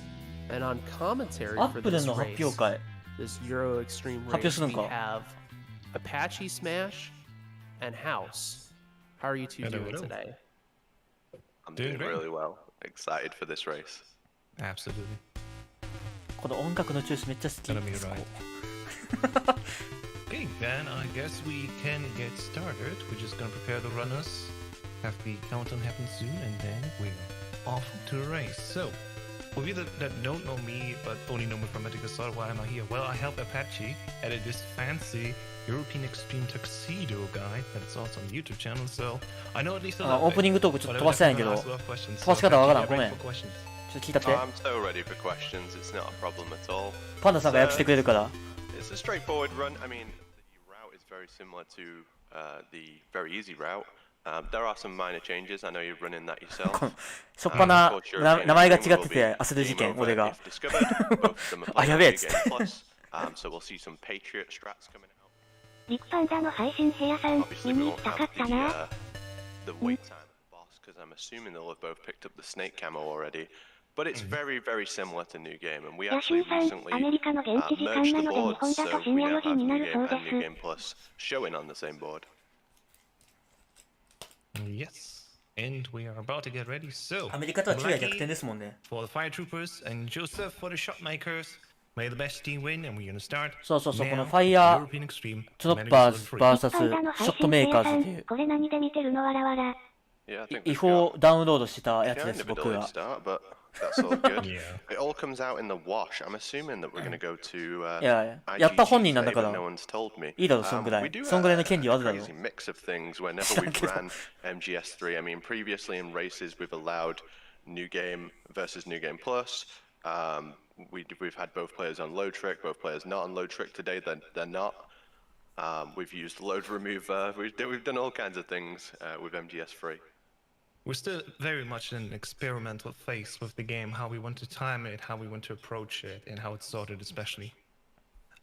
And on commentary アッ for プル this の発 race, 表会。 this Euro Extreme 発表 race, するん we か。 have Apache Smash and House. How are you two Hello, doing hello. today? I'm Doing doing great. really well. Excited for this race. Absolutely. この音楽の調子めっちゃ好き。 Gonna be right. Okay, then I guess we can get started. We're just gonna prepare the runners, have the countdown happen soon, and then we're off to the race. So, for you that don't know me, but only know me from Metal Gear Solid, why am I here? Well, I help Apache edit this fancy European Extreme Tuxedo guide that's also on the YouTube channel, so I know at least a あ little オープニングトークちょっと飛ばしたんやけど、飛ばし方わからん。ごめん。ちょっと聞いたって Oh,。I'm so ready for questions. It's not a problem at all. パンダさんが訳してくれるから。 It's a straightforward run. I mean, the route is very similar to the very easy route. There are some minor changes. I know you're running that yourself. しょっぱな名前が違ってて焦る事件、俺が。あ、やべえっつって。 So we'll see some Patriot strats coming out. ビッグパンダの配信部屋さん、 Obviously, 見 we に行 won't きたか have ったな。 the wait time boss because I'm assuming they'll have both picked up the snake camo already. But it's very, very similar to New Game, and we ヤシュ actually ンさん、 recently アメリカの現地時間 merged な the ので日 boards, 本だ so と深 we 夜 now 4時 have にな New るそう Game で and す New。Game Plus showing on the same board. Yes, and we are about to get ready. So, アメリカとは昼夜逆転ですもんね。 for the fire troopers and Joseph for the shot makers. May the best team win, and we're gonna start. そうそうそう、 now このファイヤー European Extreme トノッパーズ Metal Gear Solid 3. vs シパンダの配ョット信部メーカ屋さんーズっていう、これ何で見てるのわらわら。 Yeah, I think 違 we've 法 got ダウンロードしたやつで kind す、 of a 僕 delayed が。 start, but that's all good. Yeah. It all comes out in the wash. I'm assuming that we're gonna go to いや、やった本人なんだ IGG か today, ら but no one's told me. いいだろ、そんぐら We い。 do そんぐらいの権利はあるだろ。 crazy mix of things whenever we've ran MGS3. I mean, previously in races, we've allowed New Game versus New Game Plus. We've had both players on load trick, both players not on load trick. Today, they're not. We've used load remover. We've done all kinds of things with MGS3. We're still very much in an experimental phase with the game, how we want to time it, how we want to approach it, and how it's sorted especially.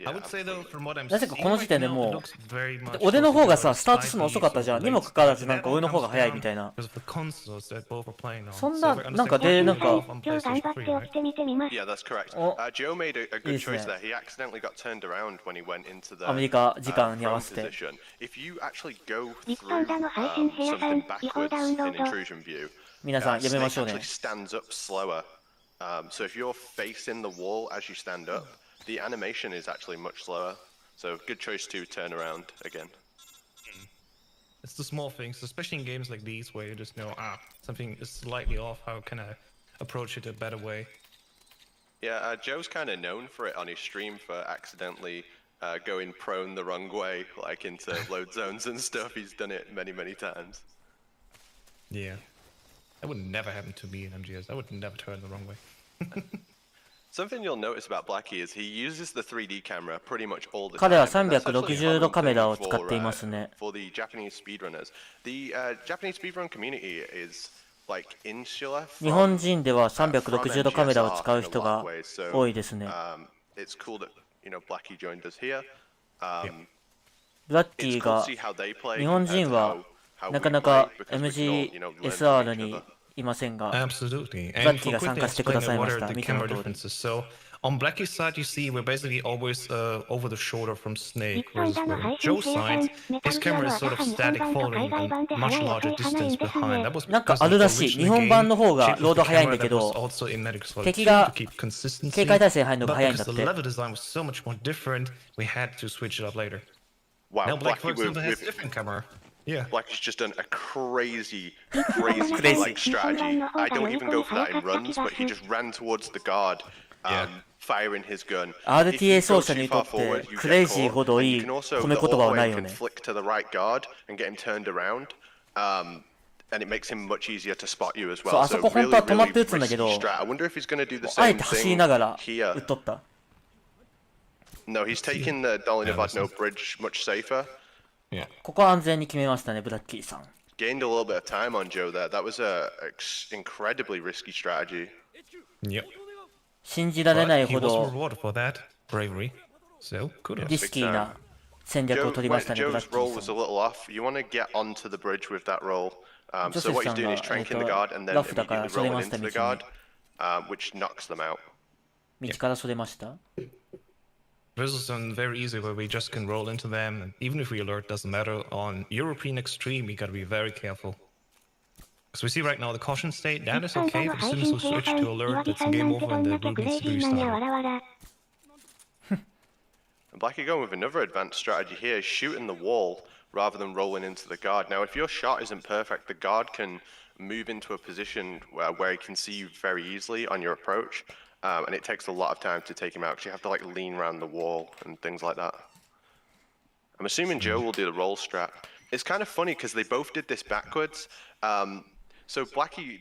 I would say though, from what I'm なぜかこの時点で seeing right now, も it う looks very much 俺の方がさ sorted スタートするの遅かったじゃん。にもかかわらずなんか俺の方が早いみたいな。 because of the consoles that both are playing on. そんな So if I なんか understand で correctly, なんか we're 今 on 日頑 PlayStation 張って 3, 起きてみてみます。 Yeah, that's correct. Oh. Joe made a good Yes, choice yeah. there. He accidentally got turned around when he went into the アメリカ時間に合わ prone せて。 position. If you actually go ビッグ through パンダの配信部屋さん、 something 違法 backwards ダウンロ in ード。 intrusion view, 皆さんやめま Snake しょうね actually。stands up slower. So if you're facing the wall as you stand up, the animation is actually much slower. So good choice to turn around again. It's the small things, especially in games like these where you just know, something is slightly off, how can I approach it a better way? Yeah, Joe's kind of known for it on his stream for accidentally going prone the wrong way, like into load zones and stuff. He's done it many, many times. Yeah. That would never happen to me in MGS. I would never turn the wrong way. Something you'll notice about Blackie is he uses the 3D camera pretty much all the time. 彼は and that's actually a 360度 common カメラ thing を使っていますね。 for the Japanese speedrunners. The Japanese speedrun community is like insular. 日本人では360度カメラを使う人が多いですね。 It's cool that Blackie joined us here. ブラッキ It's ー cool が to see how they play. 日本人は how な we かなか play, because we can all, learn from MGS2 each に other. いませんが、 Absolutely. Blackie And for が参 quickly 加してくだ explain さいま what し are た。 the 見ての camera 通り。 differences. So on Blackie's side, you see we're basically always over the shoulder from 一 Snake, 般 whereas 打の for 配信 Joe's 者さん、 side, メタ his ルギア camera は is sort 打 of 破日本 static 版と following 海外 a 版で much 速い予 larger 定派ないん distance です behind. ね。 That was なんか because あ of る the らしい。 original 日本版の game 方が shape ロー of ド the 早いん camera だけ that was ど、 also in Metal Gear Solid 敵 2 が to keep consistency. 警戒態勢に入るのが But 早いんだ because っ the て。 level design was so much more different, we had to switch it up later. Wow, Now Black, for Blackie example, has with different camera. Yeah. Blackie's just done a crazy Crazy. like strategy. I don't even go for that in runs, but he just ran towards the guard, Yeah. firing his gun. If RTA you 奏 go 者 too にと far っ forward, て you クレイ get ジー caught, ほど and い you い can also 褒め the 言葉は auto ない aim よ can ね。 flick to the right guard and get him turned around, and it makes him much easier to spot you as そう、 well. あそ So こ本 really, 当は止まって really 撃つんだけ risky ど、 strat. I wonder if he's gonna do the あえ same て走り thing ながら here. 撃っとった。 No, he's taking the Dolinavadno bridge much safer. Yeah. ここは安全に決めましたね、ブラッキーさん。 Gained a little bit of time on Joe there. That was a incredibly risky strategy. Yep. 信じられない But he ほ was ど rewarded for that bravery. So, リ kudos. スキーな戦略を取りましたね、ブラッ Joe's キ roll ー was さ a ん。 little off. You want to get onto the bridge with that roll. So what he's doing is tranking the guard and then ラフだから immediately それ rolling ました into 道 the に。 guard, which knocks them out. 道からそれました。 This is done very easy where we just can roll into them, and even if we alert, doesn't matter. On European Extreme, we gotta be very careful. Because we see right now the caution state, 一 that is 般打 okay, の but as 配 soon as 信 we 者 switch さん、 to 岩 alert, 木 that's さん game なんて over ど and ん the だけ loop クレ needs イ to ジ be ーなんや、わ restarted. らわら。 Blackie going with another advanced strategy here, shooting the wall rather than rolling into the guard. Now, if your shot isn't perfect, the guard can move into a position where he can see you very easily on your approach, and it takes a lot of time to take him out because you have to like lean around the wall and things like that. I'm assuming Joe will do the roll strat. It's kind of funny because they both did this backwards. So Blackie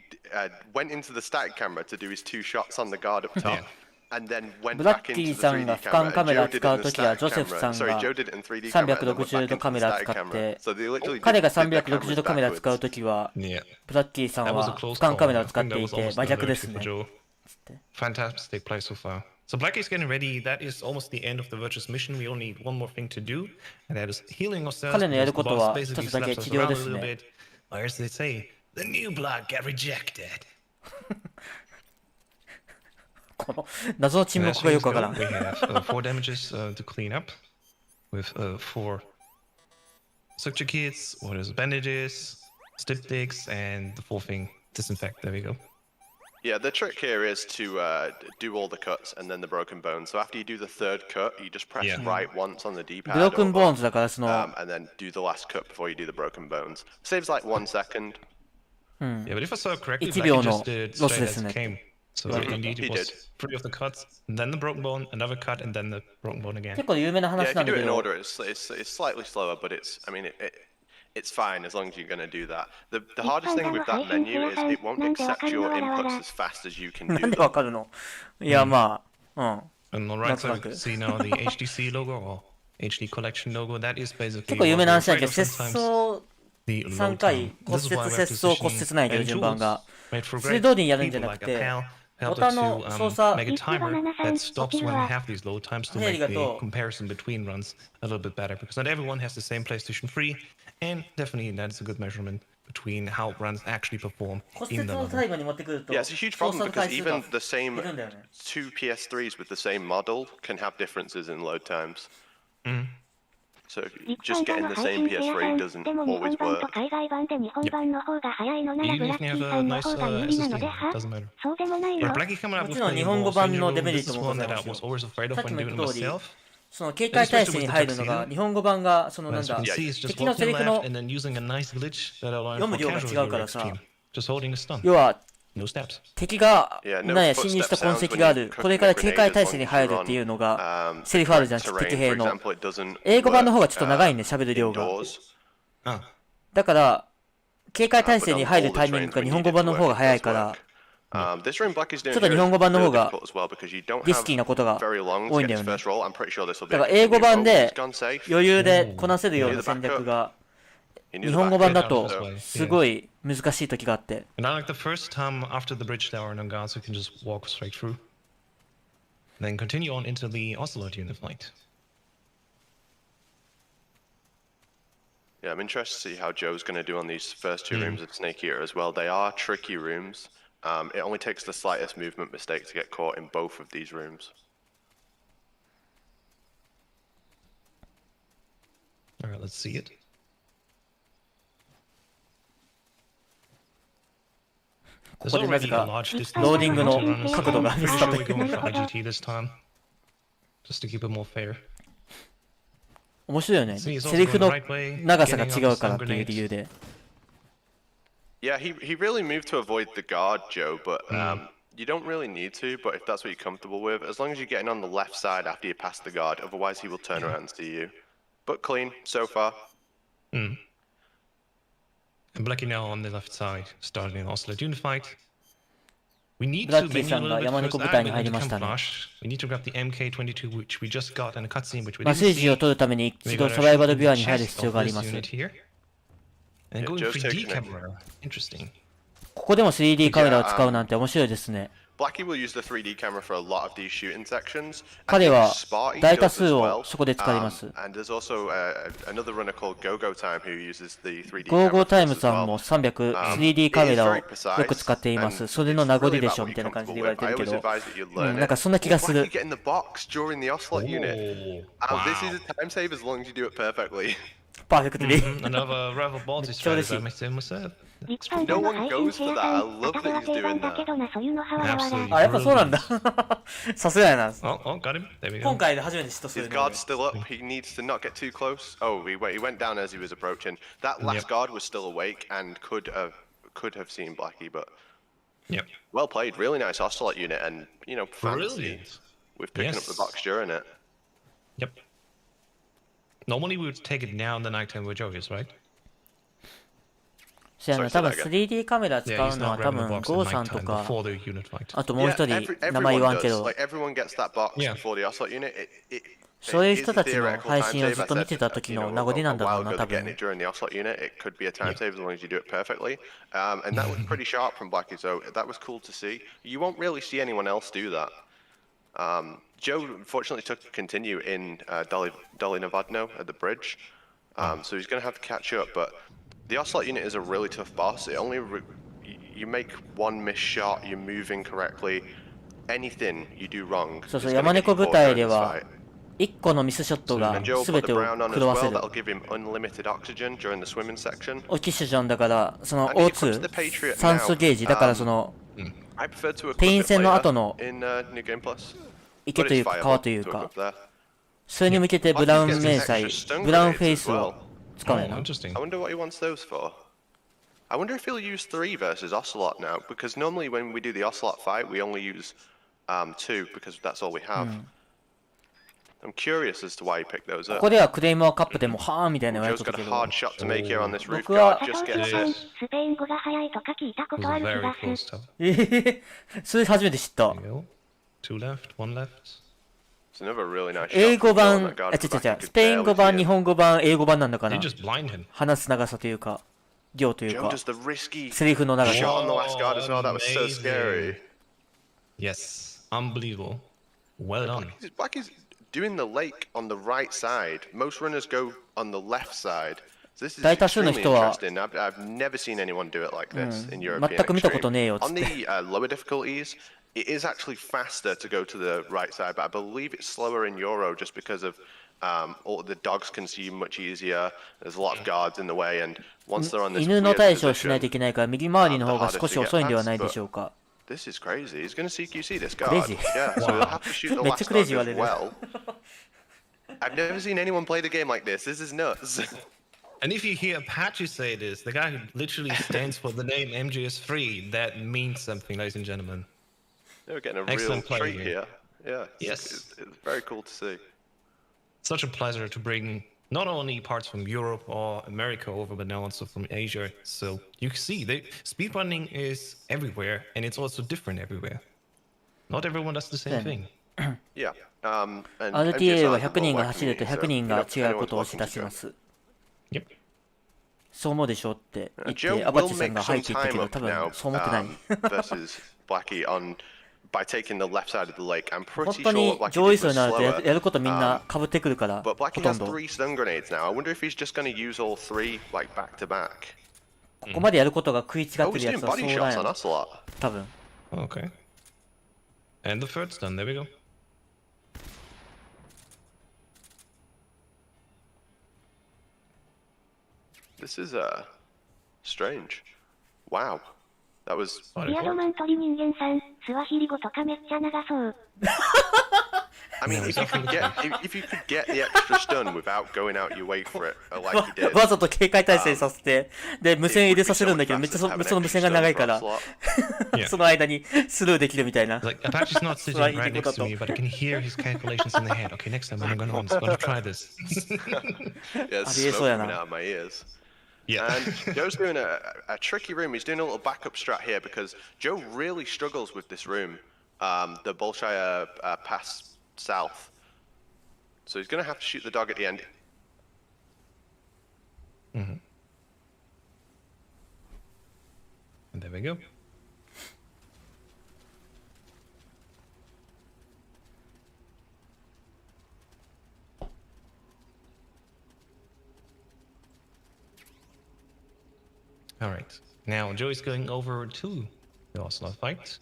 went into the static camera to do his 2 shots on the guard up top. And then went ブラッ back キ into ー the さんが 3D 俯瞰 camera. カメ And ラ Joe did 使 it う in the ときは static ジョセフさ camera. ん Sorry, が Joe did it in 3D camera and then went back 360 度 into カメ the ラ static 使っ camera. て、 So they literally 彼が did their 360 cameras 度カメラ使う backwards. ときは、 Yeah. ブラッキーさん That was a は close 俯瞰 call. カメラ I を使っ think て that い was て、 almost 真 the 逆です virtue ね for。Joe. Fantastic play so far. So Blackie's getting ready. That is almost the end of the Virtuous mission. We only need one more thing to do, and that is healing ourselves. 彼のやる because こ the と boss は basically 一つだけ slaps us 治療 around で a す little ね。 bit. Or as they say, the new blood got rejected. この謎の沈 And 黙 as がよ things くわ go, からん。 we have 4 damages to clean up with 4 suture kits, what is bandages, styptics, and the 4th thing, disinfect. There we go. Yeah, the trick here is to do all the cuts and then the broken bones. So after you do the 3rd cut, you just press Yeah. right once on the D-pad, ブロークン or ボーン up, ズだからその、 and then do the last cut before you do the broken bones. Saves like 1 second. Yeah, but if I saw correctly, 1 Blackie 秒の just did ロス straight で as す it ね。 came. So He indeed, it did. was 3 of the cuts, and then the broken bone, another cut, and then the broken bone again. 結構有名な Yeah, 話 if な you んだ do け it in ど、 order, it's slightly slower, but it's fine as long as you're going to do that. The hardest thing with that menu is it won't accept your inputs as fast as you can なん do でわ them. かるの？いや、まあ、うん。 And on the right side, we Like can see now the HDC logo or HD collection logo. That is basically 結構有 what 名な we're 話だ afraid けど、 of 切 sometimes. 創 The 3 load 回 time. 骨 This 折 is why we have 切創骨 positioning 折なんやけど and 順番 tools が made for 普通 great 通りにやるんじゃ people なく like a て pal ボ helped タ us ンの to 操作 make a timer that stops when we は have these load times to はい、あ make りが the とう。 comparison between runs a little bit better because not everyone has the same PlayStation 3 and definitely that's a good measurement between how runs actually perform 骨 in 折 the の level. 最後に持ってくると Yeah, it's a huge 操 problem 作の because 回数が even the same いるんだよね。 2 PS3s with the same model can have differences in load times. So if you 一 just 般打 getting の the 配 same 信者さ PS3 ん、 doesn't でも日本 always 版と work. 海外版で日本版の方が早いのなら Even ブラ if ッ you キ have ーさ a んの nice 方が有利なの SSD, で it は doesn't matter. そうでもない Yeah, の？ Blackie coming out も with ちろん playing 日本語 balls 版 in の your デメ room. リッ This ト is もご one ざい that ま I すよ。 was always afraid of さっ when きも doing 言 it った通り、 myself. その警戒態勢に入るのが、日本語版がそのなん As you だ can see, it's just 敵の walking セリフの left and then using a nice glitch that allows 読む for 量が casual 違うか hero らさ、 extreme. Just holding a stun. 要は No steps. 敵が Yeah, no なんや侵入した痕跡がある、これから警戒態勢に入るっていうのがセリフあるじゃん、敵兵の。英語版の方がちょっと長いね、喋る量が。 Ah, だから警戒態勢に入るタイミングが日本語版の方が早いから、 This room Blackie's doing ちょっと日本語版の方が difficult as well because you don't リスキー have なことが very long 多 to いんだ get よ his ね。 first roll. I'm pretty sure this will be だから a 英語版 continued で roll. He's gone safe. 余裕でこなせるような戦略が He knew 日 the 本語 back 版 cut だ out, と so- すごい難しい時があって。 and unlike the first time after the bridge tower and guards, we can just walk straight through. Then continue on into the Ocelot unit flight. Yeah, I'm interested to see how Joe's going to do on these first two rooms of Snake Eater as well. They are tricky rooms. It only takes the slightest movement mistake to get caught in both of these rooms. Alright, let's see it. ここでなぜかローディングの角度がミスったという。 IGT this time, just to keep it more fair. 面白いよね。セリフの長さが違うからっていう理由で。Yeah, he really moved to avoid the guard, Joe, but you don't really need to, but if that's what you're comfortable with, as long as you're getting on the left side after you pass the guard, otherwise he will turn around and see you. But clean, so far. And Blackie now on the left side, starting an Ocelot unit fight. We need to Blackieさんが山猫部隊に入りましたね。 We need to grab the MK22, which we just got in a cutscene, which we マ didn't セージを see. 取るために一度サバイバルビュアに入る必要があります。 And going 3D camera. Interesting. ここでも 3D カメラを使うなんて面白いですね。 Blackie will use the 3D camera for a lot of these shooting sections. 彼は大多数をそこで使います。 And there's also another runner called GoGo Time who uses the 3D ゴーゴー camera タイ for ム this さ as んも well. 300 3D カメラをよく使っています。それの名残でしょみたいな感じで言われてるけど、なんかそんな気がする。 Get in the box during the Ocelot unit. This is a time save as long as you do it perfectly. パーフェクトに。 Another rival ballsy strategy, I must say myself. リキパンダの配信生産、頭は定番だけどな、そういうのはわらわら。あ、やっぱそうなんだ。さすがやな。 Oh, got him. There we go. 今回で初めて知ったそうい His うの。 guard's still up. He needs to not get too close. Oh, he went down as he was approaching. That last guard was still awake and could have seen Blackie, but Yep. well played. Really nice Ocelot unit, and fancy Brilliant. with picking up the box during it. Yep. Normally we would take it now in the nighttime with Jovius, right? そうやな、多分 3D カメラ使 Yeah, う he's のは not 多 grabbing the 分 box ゴ at ーさんと nighttime か、 before the unit fight. あともう一人名前言わんけど、 Everyone gets that box Yeah. before the Ocelot unit. そういう人たちの配信をずっと見てた時の名残なんだろうな、多 Getting 分。 it during the Ocelot unit, it could be a time save as long as you do it perfectly. And that was pretty sharp from Blackie, so that was cool to see. You won't really see anyone else do that. Joe unfortunately took a continue in Dolly Navadno at the bridge, so he's going to have to catch up. But the Ocelot unit is a really tough boss. It only you make one miss shot, you move incorrectly, anything you do wrong. そうそう、 is gonna 山 get 猫 you 部 caught 隊 during で this は fight. 1個のミスショットが And Joe 全 put the てを brown on as 狂わ well. せる。 That'll give him unlimited oxygen during the swimming section. オキシジョンだから、その And if it comes to the O2、 Patriot 酸素 now, ゲージ、だからその I prefer to equip ペイン it 戦の later 後の in New Game Plus. 池 But とい it's うか viable 川という to か equip、there. それに向けてブラウン迷彩、ブラウンフェイスを使う Oh, やな。 interesting. I wonder what he wants those for. I wonder if he'll use 3 versus Ocelot now, because normally when we do the Ocelot fight, we only use 2 because that's all we have. I'm curious as to why he picked those こ up. こではクレイマーカップでもはーみたいな言われ Joe's てた got a け hard ど、 shot to make here on this roof 僕は guard. 佐 Just 藤 gets さん、 it. スペイン語が早いとか聞いたこ It と was あ a る very 気がす close る。 stuff. それ初めて知った。 There we go. 2 left, 1 left. It's another really nice 英 shot 語 from Joe on 版、 that あ、 guard. 違う But 違う I 違う、 could スペイン barely 語 see 版、 it. 日本語版、英語版なんだか They な。 just blind him. 話す長さというか、行という Joe か、 does the risky セリフの長 shot さ。 on the last guard as well. That was so scary. Yes, unbelievable. Well done. Blackie's doing the lake on the right side. Most runners go on the left side. So this is 大多数の extremely 人は、 interesting. I've never seen anyone do it like this in European 全く見たことねえよっつっ On て。 the lower difficulties, it is actually faster to go to the right side, but I believe it's slower in Euro just because of all the dogs can see much easier. There's a lot of guards in the way, and once they're on this 犬の weird 対処をしないと position, いけないから、右回りの方が少し遅いんではないでしょうか。 this is crazy. He's going to CQC this guard. Crazy. Yeah, so he'll have to shoot the めっちゃ last クレイ dog ジー言わ as れる。 well. I've never seen anyone play the game like this. This is nuts. And if you hear Apache say this, the guy who literally stands for the name MGS3, that means something, ladies and gentlemen. We're getting a real Excellent play treat here. here. Yeah. Yes. It's very cool to see. Such a pleasure to bring not only parts from Europe or America over, but now also from Asia. So you can see the speedrunning is everywhere, and it's also different everywhere. Not everyone does the same thing. Yeah. And RTA は MGS 100人が is a 走ると more 100人が community, so, 違うことを anyone's 押し出 welcome し to ま go. す。 Yep. そう思うでしょって言っ Joe て、アバ will チさん make が入 some って言ったけ time ど、 up 多分 now そう思ってない。 versus Blackie on by taking the left side of the lake. I'm 本 pretty 当 sure に Blacky 上位 did 層 was になると slower. やることみんな被ってくるから、 But ほ Blacky と has んど。 3 stun grenades now. I wonder if he's just going to use all 3 like back to back. ここまでやることが食い違って Oh, る he's や doing つは body そう shots だ on よ。 Ocelot. 多分。 Okay. And the third stun, there we go. This is strange. Wow. That was ビアドマン鳥人間さん、スワヒリ語とかめっちゃ長そう。I mean, if you could get the extra stun without going out your way for it, like you did. わざと警戒態勢させて、で、無線入れさせるんだけど、めっちゃその無線が長いから、その間にスルーできるみたいな。 Like Apache's not sitting right next to me, but I can hear his calculations in the head. Okay, next time when I'm going home, I'm going to try this. Yeah, it's smoke coming out of my ears. Yeah. And Joe's doing a tricky room. He's doing a little backup strat here because Joe really struggles with this room, the Bolshaya Pass south. So he's going to have to shoot the dog at the end. And there we go. Alright, now Joey's going over to the Ocelot fight.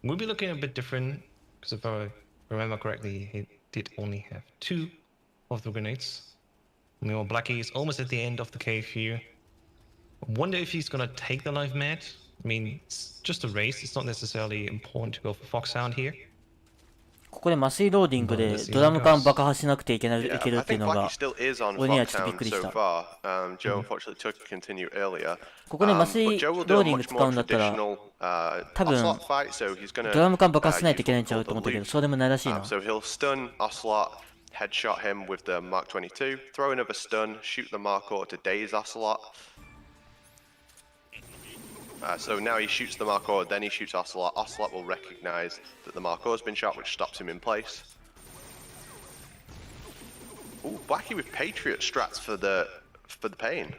We'll be looking a bit different, because if I remember correctly, he did only have 2 of the grenades. Meanwhile, Blackie is almost at the end of the cave here. I wonder if he's gonna take the live mat. I mean, it's just a race, it's not necessarily important to go for Foxhound here. ここで麻酔ローディングでドラム缶爆破しなくていける Yeah, っていう I っていう think のが Blackie still is on 俺にはちょっとびっ Foxhound くりし so た。 far. Joe unfortunately took continue earlier. ここで麻酔 But Joe will ロ do ー a ディング much 使 more うんだったら traditional 多分 Ocelot fight, so he's gonna ドラム缶爆破しないといけないんちゃ use うと思 the ったけど、 loop. そうでもないらしいな。 So he'll stun Ocelot, headshot him with the Mark 22, throw another stun, shoot the Markor to daze Ocelot. So now he shoots the Markor, then he shoots Ocelot. Ocelot will recognize that the Markor has been shot, which stops him in place. Ooh, Blackie with Patriot strats for the pain. こ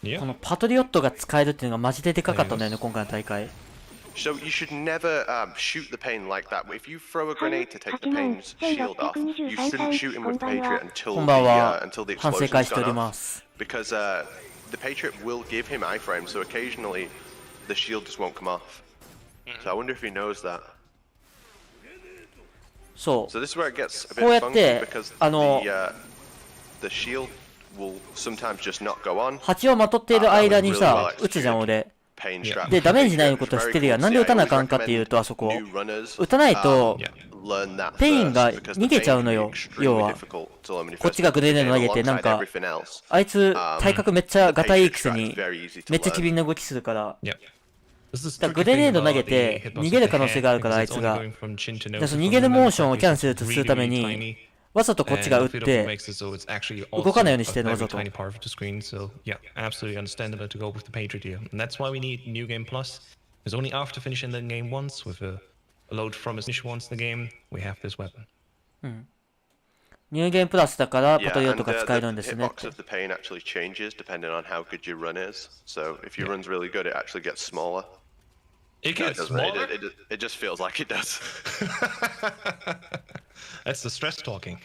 Yeah. のパトリオットが使えるっていうのがマジででかかったんだよね、今回の大会。 So you should never shoot the pain like that. If you throw a grenade to take the pain's shield off, you shouldn't shoot him with Patriot until こんばんは。 the 反省会 explosion's しており gone ま off. す。 Because the Patriot will give him iframe, so occasionally the shield just won't come off. So I wonder if he knows that. そう。 So this is where it gets a こう bit やって funky because あの the shield will sometimes just not go on. 蜂をまとっている間にさ、撃つじゃん俺。 Pain strap. で、ダメージないこと知ってるやん。なんで撃たなあかんかっていうと、あそこ。撃たないと、ペインが逃げちゃうのよ。要は。こっちがグレネード投げて、なんか、あいつ、体格めっちゃガタイいいくせに、めっちゃ機敏な動きするから。 Yeah. This is だからグレネード投げて、逃げる可能性があるから、あいつが。だからその逃げるモーションをキャンセルするために、わざとこっちが撃って、動かないようにしてるの、わざと。 So yeah, absolutely understandable to go with the Patriot here. And that's why we need New Game Plus. Because only after finishing the game once with a load from a finish once in the game, we have this weapon. ニューゲームプラスだからパ Yeah, トリオッ and トが使えるん the ですねっ hitbox て。 of the pain actually changes depending on how good your run is. So if your run's really good, it actually gets smaller. It No, gets doesn't. smaller. It just feels like it does. That's the stress talking.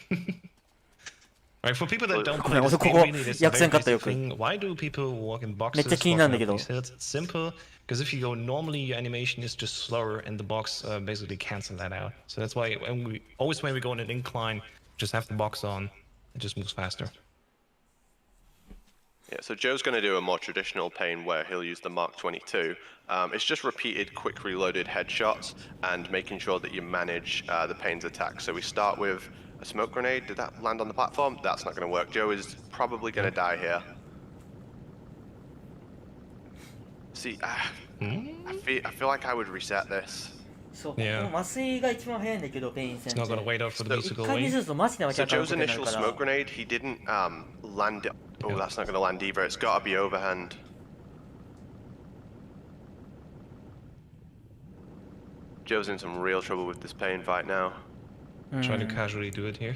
Right, for people that don't ごめ play ん、 this 俺こ game, こ really, this is a 薬 very 戦勝ったよ basic く。 thing. Why do people walk in めっ boxes? ちゃ気になるんだけ walk ど。 up these hills? It's simple, because if you go normally, your animation is just slower, and the box basically cancel that out. So that's why when we go on an incline, just have the box on, it just moves faster. Yeah, so Joe's going to do a more traditional pain where he'll use the Mark 22. It's just repeated quick reloaded headshots and making sure that you manage the pain's attack. So we start with a smoke grenade. Did that land on the platform? That's not going to work. Joe is probably going to die here. See, I feel like I would reset this. そう、 Yeah. 麻酔が一番早いんだけど、ペイン戦 It's not って gonna wait out for the 一 musical 回ミ wave. スるとマジでわけ So わからん Joe's ことになる initial か smoke ら。 grenade, he didn't land it. Oh, that's not going to land either. It's got to be overhand. Joe's in some real trouble with this pain fight now. Try to casually do it here.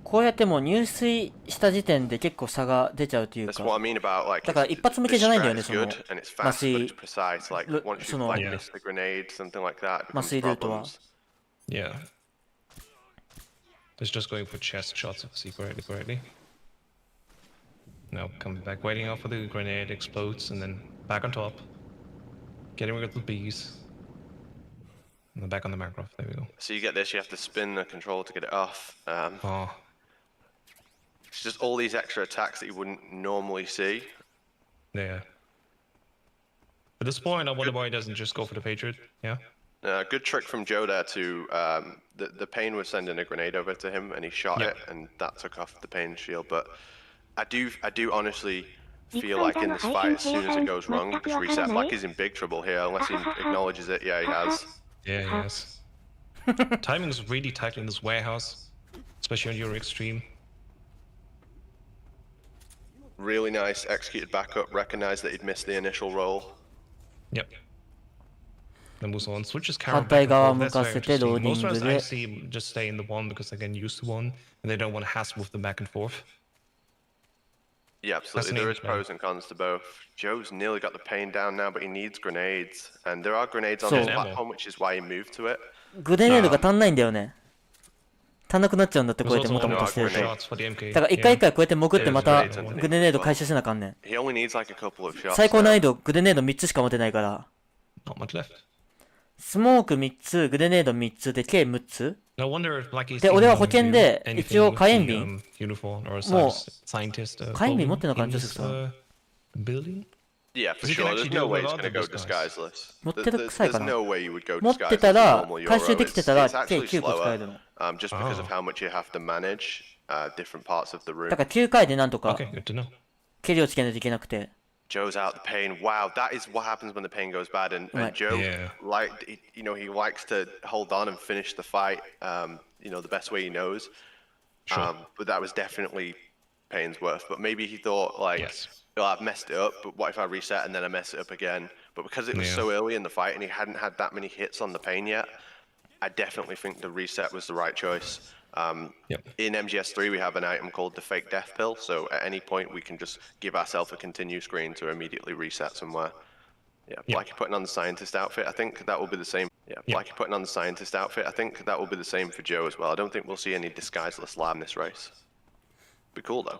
こうやってもう入水した時点で結構差が出ちゃうという That's か、 what I mean about like. だから一発向けじゃないんだよね、 This その strat is good and it's 麻 fast, but 酔 it's precise. Like once you その like miss the grenade, something like that, it 麻 becomes 酔ルートは problems. Yeah. It's just going for chest shots, if I see correctly. Now coming back, waiting out for the grenade, explodes, and then back on top. Getting rid of the bees. And then back on the Makarov, there we go. So you get this, you have to spin the control to get it off. Oh, It's just all these extra attacks that you wouldn't normally see. yeah. At this point, I wonder why he doesn't just go for the Patriot, yeah? Good trick from Joe there to the Pain was sending a grenade over to him and he shot Yep. it and that took off the Pain shield. But I do honestly feel like in this fight, as soon as it goes wrong, just reset. Black is in big trouble here unless he acknowledges it. Yeah, he has. Yeah, he is. Timing is really tight in this warehouse, especially on your extreme. Really nice executed backup. Recognized that he'd missed the initial roll. Yep. Then moves on, switches 反 camera 対 back 側 and 向 forth. か That's せ very てロー interesting. ディ Most ン runners グ I で see just stay in the one because they get used to one and they don't want to hassle with the back and forth. Yeah, absolutely. There is Fascinating, pros and cons to both. Joe's nearly got the Pain down now, but he needs grenades. And there are grenades on So- this platform, which is why he moved to it. グレネードが足んないんだよね。足んなくなっちゃうんだってこう There's やっても also たもたしてると。 shots for the MK. だから一回一 Yeah. 回こうやって潜ってまた Yeah. グレネード回収せなあかんねん。 He only needs like a couple of shots. 最高 now. 難易度グレネード3つしか持てないから、 Not much left. スモーク3つ、グレネード3つで計6つ。 I wonder if like he's で、俺は保険で anything 一応 with 火炎 the, 瓶 uniform or もう scientist 火炎瓶持ってんのかな、 in ジョセフ this さん。 building? Yeah, for He can sure. There's actually no do way a he's lot going to of go disguise. disguiseless. 持ってる臭いか There's な。 no way you would go 持って disguiseless た in ら normal 回収 Euro. できてたら It's 計 actually 9個使える slower, の。 just because of how much you have to manage different parts of the room. だから9回でなんとか Okay, good to know. 蹴りをつけないといけなくて。 Joe's out the pain. Wow, that is what happens when the pain goes bad. And Right. Joe, Yeah. he likes to hold on and finish the fight. The best way he knows. Sure. But that was definitely Pain's worth. But maybe he thought like, Yes. oh, I've messed it up. But what if I reset and then I mess it up again? But because it was Yeah. so early in the fight and he hadn't had that many hits on the Pain yet, I definitely think the reset was the right choice. Yep. In MGS3, we have an item called the fake death pill. So at any point, we can just give ourselves a continue screen to immediately reset somewhere. Yeah, Blackie putting on the scientist outfit. I think that will be the same. Yeah, Blackie putting on the scientist outfit. I think that will be the same for Joe as well. I don't think we'll see any disguiseless lab in this race. Be cool though.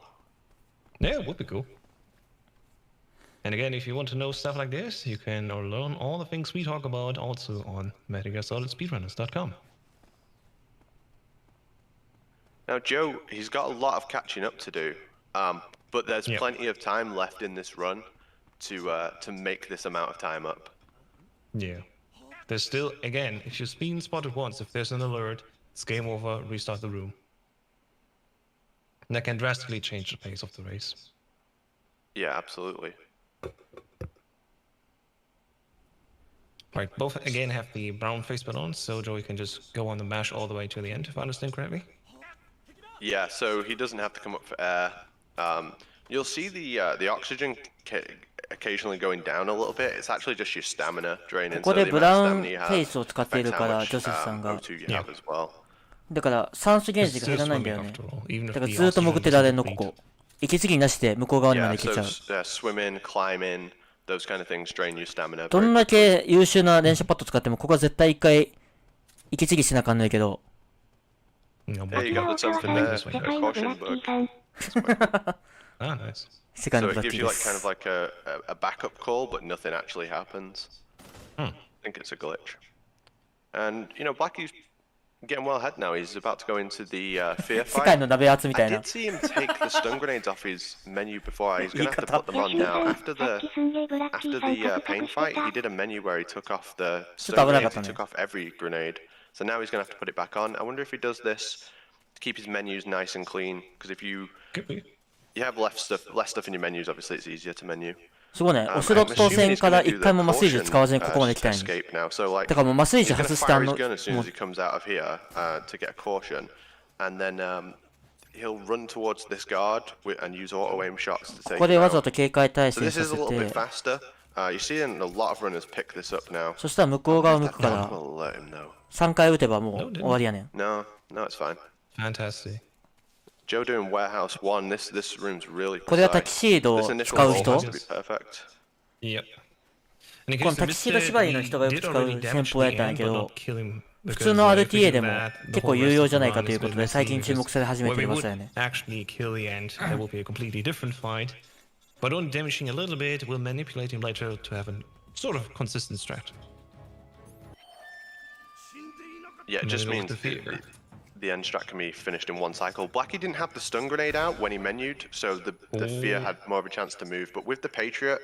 Yeah, it would be cool. And again, if you want to know stuff like this, you can learn all the things we talk about also on MetalGearSolidSpeedrunners.com. Now, Joe, he's got a lot of catching up to do, but there's Yep. plenty of time left in this run to make this amount of time up. Yeah. There's still, again, if you've been spotted once, if there's an alert, it's game over, restart the room. And that can drastically change the pace of the race. Yeah, absolutely. Right, both again have the brown faceplate on, so Joey can just go on the mash all the way to the end, if I understand correctly. Yeah, so he doesn't have to come up for air. You'll see the oxygen occasionally going down a little bit. It's actually just your stamina draining. ここで so the ブ amount ラ of ウン stamina you フェイ have スを使っている affects か how ら、 much ジョセフさんが。 O2 you have as well. だから酸素ゲー It's ジが still 減らないんだ swimming よね。 after all, even if だから the ずーっと oxygen 潜ってられんの、 doesn't ここ。息継ぎなしで向こう側にま Yeah, で行けちゃう。 so swimming, climbing, those kind of things drain your stamina. ど very んだ quickly. け優秀な連射パッド使っても、ここは絶対一回息継ぎしなあかんないけど。 No, There you but- go, お父 something さん、 there. 世界のブラッキーさん。 Ah, nice. 世界 So のブ it ラッ gives キー you で like kind of す。 like a backup call, but nothing actually happens. I think it's a glitch. And Blackie's getting well ahead now. He's about to go into the fear 世界 fight. の鍋圧みた I いな did。see him take the stun grenades off his menu before. He's gonna have to put them よ on し、 now. さ After っ the きすんげえブラッキ after ーさん the カクカ pain クして fight, た he。did a menu where he took off the Just stun double grenades. He up on took it. off every grenade. So now he's gonna have to put it back on. I wonder if he does this to keep his menus nice and clean. Because if you Could be. have less stuff in your menus, obviously it's easier to menu. すごいね。 I'm オセロッ assuming ト he's 戦 gonna から do 一 the 回も麻酔銃 caution, 使わずにここまで来たんよ。 escape now. So like だからもう麻酔 he's 銃 gonna 外して fire his gun as soon も as う he comes out of here to get a caution, and then he'll run towards this guard and use auto aim shots to こ take こで him わざ out. と警戒態 So 勢 this さ is a せ little bit て、 faster. You're seeing a lot of runners pick this up now. そしたら向こう側向くか That ら will let him know. 3回撃てばもう終わりやねん。 No, it's fine. Fantastic. Joe doing warehouse 1. This room's really これは precise. タキシード This を initial 使う roll 人 has to be perfect. Yep. And in この case タ you キシ missed ード it, 縛りの we 人がよく did 使う already 戦 damage 法やったん the や end, け but ど not kill him. 普通の Because, if we RTA do でも that, the 結構 whole 有 rest 用 of じゃ the ないか run という is こと very で messy 最近注 because 目され始め when てい we ます would よね。 actually kill the end, that will be a completely different fight. But only damaging a little bit will manipulate him later to have a sort of consistent strat. Yeah, it And just then it means goes to fear. the end strat can be finished in one cycle. Blackie didn't have the stun grenade out when he menued, so the fear had more of a chance to move. But with the Patriot,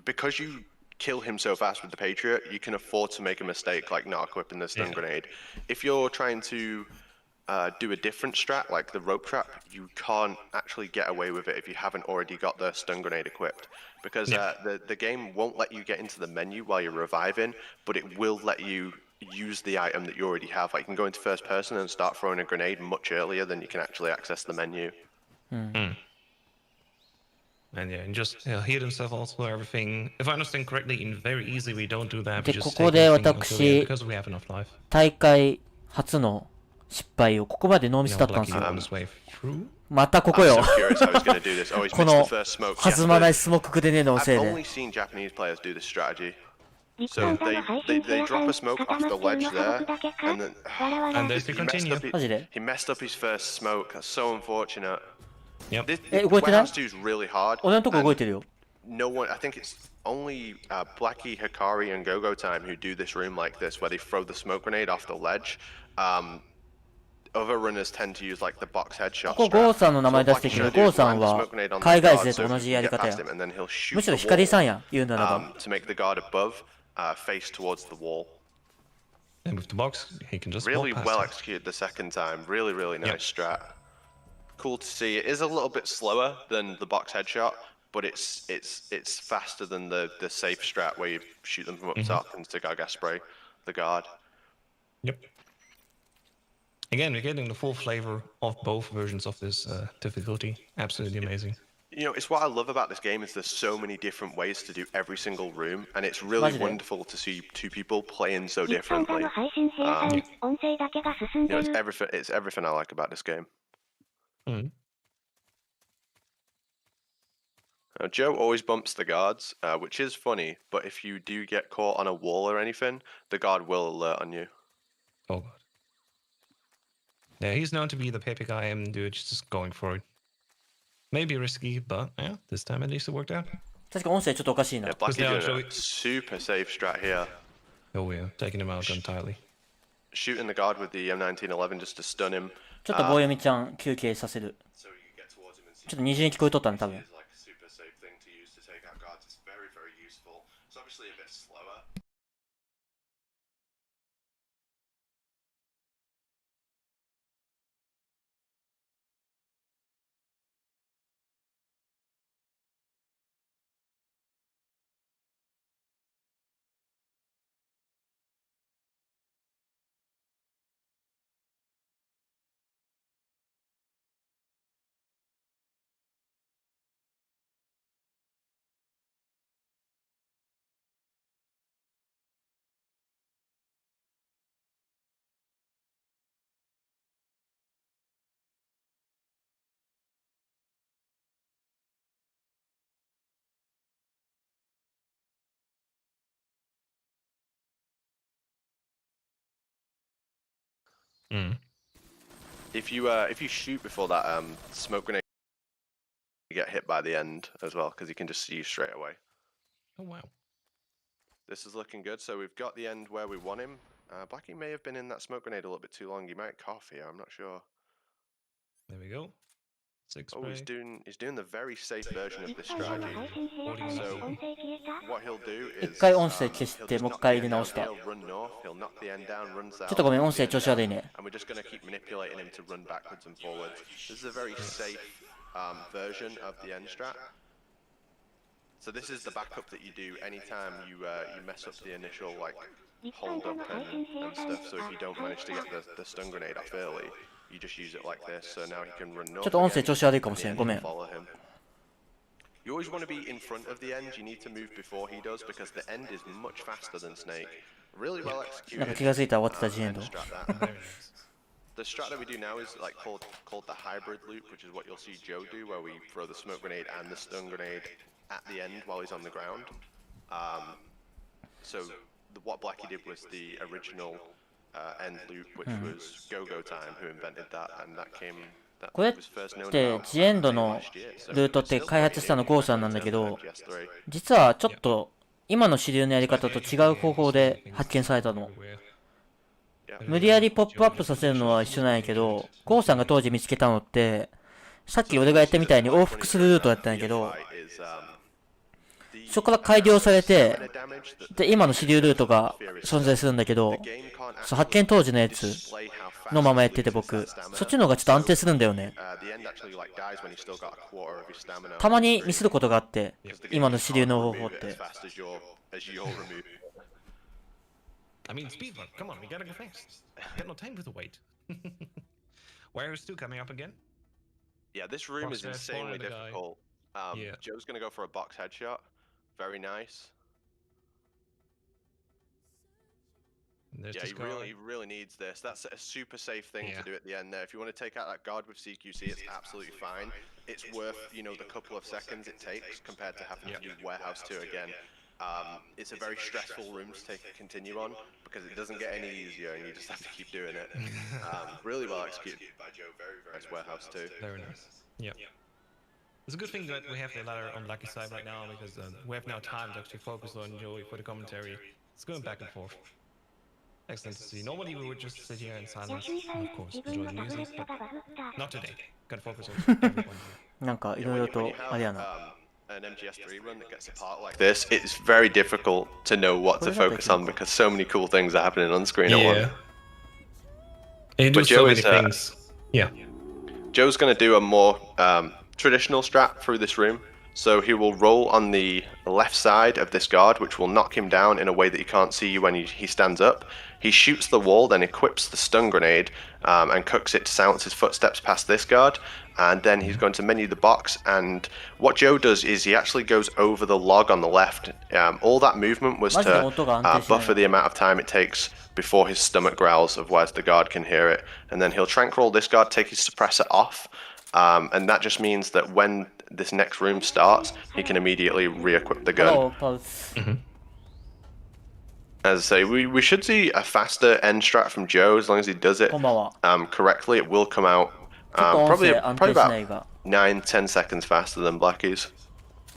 because you kill him so fast with the Patriot, you can afford to make a mistake like not equipping the stun grenade. If you're trying to do a different strat like the rope trap, you can't actually get away with it if you haven't already got the stun grenade equipped, because the game won't let you get into the menu while you're reviving, but it will let you use the item that you already have. Like you can go into first person and start throwing a grenade much earlier than you can actually access the menu. And yeah, and just heal himself also, everything. If I understand correctly, in very easy we don't do that. We で、 just こ take こで everything until the end 私 because we have enough life. 大会初の失敗をここまでノーミスだ Now ったんです Blackie よ。 on his way through. またここ I'm よ so curious how he's going to do this. Oh, he's こ missed の the first smoke. 弾まない Yes, スモークくでねえの but せい I've で only seen Japanese players do this strategy. 一 So 般座の配信者 they やさ drop ん、 a smoke 固 off ま the ってる ledge の素 there, 朴だけか and then わらわら And there's the he messed up. continue. マジで He messed up his first smoke. That's so unfortunate. Yep. This, 動いてない Warehouse 2 is really hard. 俺のとこ and 動いてるよ。 No one. I think it's only Blackie, Hikari, and Gogo Time who do this room like this, where they throw the smoke grenade off the ledge. Other runners tend to use like the box headshot. ここゴーさんの名前出していいけど、ゴーさんは海外勢と同じやり方や。むしろ光さんや、言うならば。 to make the guard above face towards the wall. And with the box, he can just Really walk past well it. executed the second time. Really, really nice Yep. strat. Cool to see. It is a little bit slower than the box headshot, but it's faster than the safe strat where you shoot them from up top into Gaga spray the guard. Yep. Again, we're getting the full flavor of both versions of this difficulty. Absolutely amazing. You know, it's what I love about this game is there's so many different ways to do every single room, and it's really wonderful to see two people playing so 一般座 differently. の配信者やさん、音声だけが進ん You know, で it's る。 everything I like about this game. Joe always bumps the guards, which is funny, but if you do get caught on a wall or anything, the guard will alert on you. Oh god. Yeah, he's known to be the Pepe guy and dude just going for it. Maybe risky, but yeah, this time at least it worked out. 確か音声ちょっとおかしいな Yeah,。Blackie Yeah, doing so a super safe strat here. Oh yeah, taking him out entirely. Shooting the guard with the M1911 just to stun him. ちょっと棒読みちゃん休憩させる。 So you get towards him and see ちょっと二重に聞こえとったね、多 it 分。 is like a super safe thing to use to take out guards. It's very, very useful. It's obviously a bit slower. If you shoot before that smoke grenade, you get hit by the end as well because you can just see you straight away. Oh wow. This is looking good. So we've got the end where we want him. Blackie may have been in that smoke grenade a little bit too long. He might cough here. I'm not sure. There we go. 6 Oh, spray. he's doing the very safe version of 一 this 般座の strategy. 配信者やさん、 So 音声消えた what he'll do 一 is 回音声消し he'll て、 just もう一 knock 回 the 入れ end 直 down. した。 He'll run north. He'll knock the end down. Run ちょっ south. とごめん、音 knock the 声 end 調子悪い down, ね。 and we're just going to keep manipulating him to run backwards and forwards. This is a very safe version of the end strat. So this is the backup that you do anytime you mess up the initial like 一般 hold 座 up の配信 and 者やさん、 stuff. So if you don't manage to get the stun grenade off early, you just use it like this. So now he can run north. ちょっと音声 again, 調子悪いかも and しれん。 the ご end め will ん。 follow him. You always want to be in front of the end. You need to move before he does because the end is much faster than Snake. Really well なんか executed. 気がついたら終わってたジエンド。 End strat that. The strat that we do now is like called the hybrid loop, which is what you'll see Joe do, where we throw the smoke grenade and the stun grenade at the end while he's on the ground. So what Blackie did was the original end loop, which was Go-Go Time, who invented that, and that came. これってジエンドのルートって開発したのゴーさんなんだけど、実はちょっと今の主流のやり方と違う方法で発見されたの。無理やりポップアップさせるのは一緒なんやけど、ゴーさんが当時見つけたのって、さっき俺がやったみたいに往復するルートだったんやけど、そこから改良されて、で、今の主流ルートが存在するんだけど、発見当時のやつのままやってて僕、そっちの方がちょっと安定するんだよね。たまにミスることがあって、今の主流の方法って。I mean, speedrun. Come on, we gotta go fast. Got no time for the wait. Where is 2 coming up again? Yeah, this room is insanely difficult. Joe's gonna go for a box headshot. Very nice. Yeah, he really needs this. That's a super safe thing to do at the end there. If you want to take out that guard with CQC, it's absolutely fine. It's worth, you know, the couple of seconds it takes compared to having to do Warehouse 2 again. It's a very stressful room to continue on because it doesn't get any easier and you just have to keep doing it. Really well executed by Joe. Very nice Warehouse 2. Very nice. Yeah. It's a good thing that we have the ladder on Lucky side right now because we have now time to actually focus on Joey for the commentary. It's going back and forth. Excellent to see. Normally we would just sit here in silence and of course enjoy the music, but not today. Gotta focus on everyone. なんかいろいろとあれやな。An MGS3 run that gets apart like this, it's very difficult to know what to focus on because so many cool things are happening on screen at once. And But so Joe many is, things. Joe's going to do a more traditional strat through this room. So he will roll on the left side of this guard, which will knock him down in a way that he can't see you when he stands up. He shoots the wall, then equips the stun grenade and cooks it to silence his footsteps past this guard. And then he's going to menu the box. And what Joe does is he actually goes over the log on the left. All that movement was to buffer the amount of time it takes before his stomach growls, otherwise the guard can hear it. And then he'll trank roll this guard, take his suppressor off. And that just means that when this next room starts, he can immediately re-equip the gun. As I say, we should see a faster end strat from Joe as long as he does it correctly. It will come out probably about 9-10 seconds faster than Blackie's.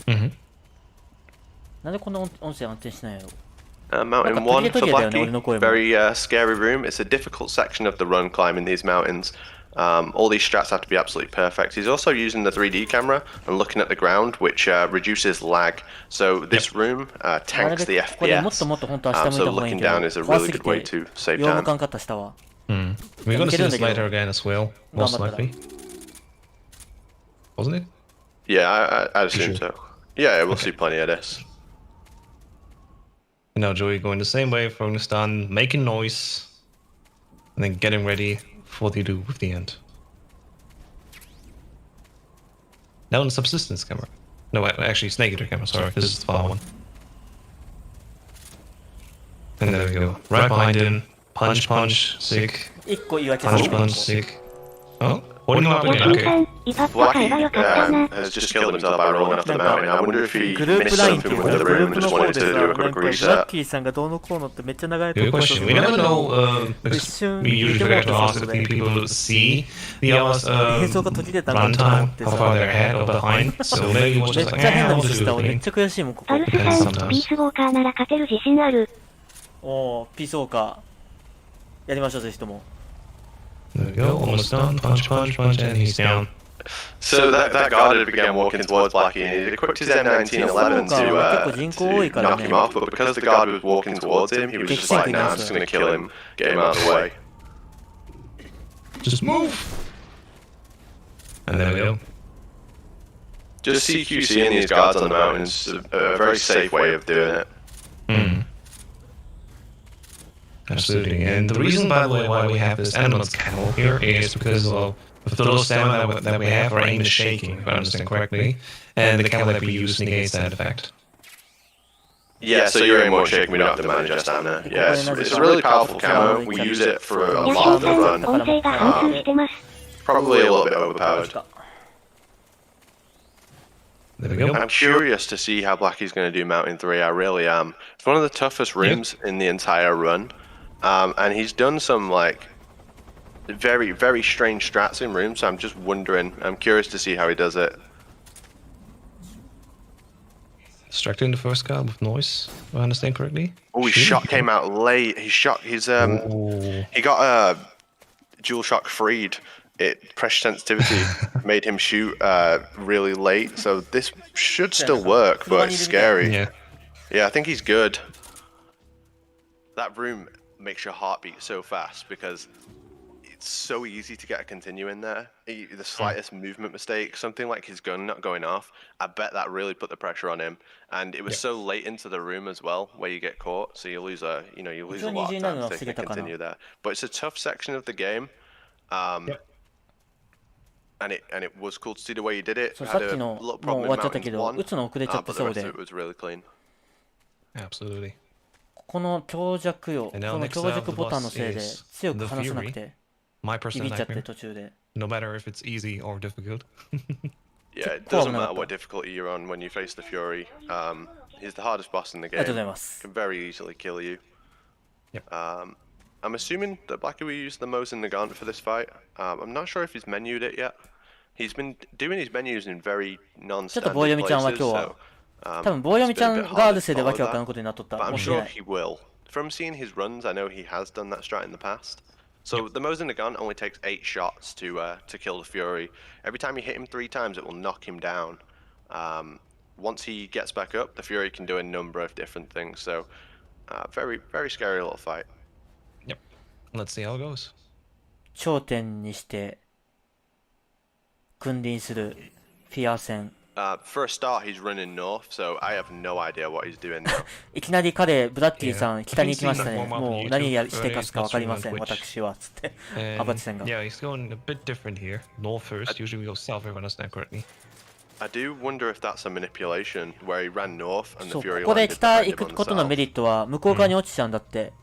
Mountain 1 for Blackie, very scary room. It's a difficult section of the run climbing these mountains. All these strats have to be absolutely perfect. He's also using the 3D camera and looking at the ground, which reduces lag. So this room tanks the FPS. So looking down is a really good way to save time. We're gonna see this later again as well, most likely. Wasn't it? Yeah, I assume so. Yeah, we'll see plenty of this. And now Joey going the same way, throwing the stun, making noise, and then getting ready for what you do with the end. Now on the subsistence camera. No, actually snake eater camera, sorry, this is the far one. And there we go. Right behind him. Punch, punch, sick. Punch, punch, sick. Oh, holding him up again, okay. Blackie has just killed himself by rolling off the mountain. I wonder if he missed something with the room and just wanted to do a quick reset. Good question. We never know, because we usually forget to ask if people see the hours runtime, how far they're ahead or behind. So maybe we'll just like, I'll just do it. Depends sometimes. ピースウォーカーなら勝てる自信ある。おー、ピースウォーカー。やりましょう、ぜひとも。There we go, almost done. Punch, punch, punch, and he's down. So that guard had began walking towards Blackie, and he equipped his M1911 to knock him off, but because the guard was walking towards him, he was just like, nah, I'm just going to kill him, get him out of the way. Just move! And there we go. Just CQCing these guards on the mountains is a very safe way of doing it. Absolutely, and the reason, by the way, why we have this ambulance camel here is because of the low stamina that we have, our aim is shaking, if I understand correctly, and the camel that we use negates that effect. Yeah, so your aim won't shake. We don't have to manage our stamina. Yeah, it's a really powerful camo. We use it for a よし、 lot of the さん、 run. 音声が反数してます。 Probably a little bit overpowered. There we go. I'm curious to see how Blackie's going to do Mountain 3. I really am. It's one of the toughest rooms in the entire run. And he's done some, like, very, very strange strats in rooms, so I'm just wondering. I'm curious to see how he does it. Distracting the first guy with noise, if I understand correctly. Oh, his shot came out late. He got a dual shock freed. It pressure sensitivity made him shoot really late, so this should still work, but it's scary. Yeah, I think he's good. That room makes your heart beat so fast because it's so easy to get a continue in there. The slightest movement mistake, something like his gun not going off, I bet that really put the pressure on him. And it was so late into the room as well, where you get caught, so you lose a lot of time taking a continue there. But it's a tough section of the game. And it was cool to see the way you did it. So Had a さっきの little もう problem 終 in わっちゃったけ Mountains ど、 1, 打つの遅れちゃって but the そう rest で of it was really clean. Absolutely. この強弱よ、こ And now の next 強 up 弱 the ボタンの boss せいで is 強く the 離せなく Fury. て My ビ personal ビっちゃって nightmare. 途中で。 No matter if it's easy or difficult. Yeah, it Cool, doesn't no, matter no. what difficulty you're on when you face the Fury. He's the hardest boss in the ありがとうご game. ざいます。 Can very easily kill you. Yep. I'm assuming that Blackie will use the Mosin Nagant for this fight. I'm not sure if he's menued it yet. He's been doing his menus in very ちょっと non-standard 棒読みちゃんは places, 今日 so は、多分棒読みちゃんがあるせいでわけわからんことになっとった。 but I'm 申し訳 sure ない。 he will. From seeing his runs, I know he has done that strat in the past. So the Mosin Nagant only takes 8 shots to kill the Fury. Every time you hit him 3 times, it will knock him down. Once he gets back up, the Fury can do a number of different things. So very, very scary little fight. Yep. Let's see how it goes. 頂点にして君臨するフィア戦。For a start, he's running north, so I have no idea what he's doing now. いきなり彼、ブラッキーさん、 Yeah. 北に行きましたね。 I can see もう the 何 warm-up してかすかわかりません、 on YouTube. 私は。つって。 And アバチさんが。 yeah, he's going a bit different here. North first. Usually we go south if I understand correctly. I do wonder if that's a manipulation where he ran north and そ the う、 Fury ここで landed 北 behind 行 him く on the ことのメ south. リットは向こう側に落ちちゃうんだって。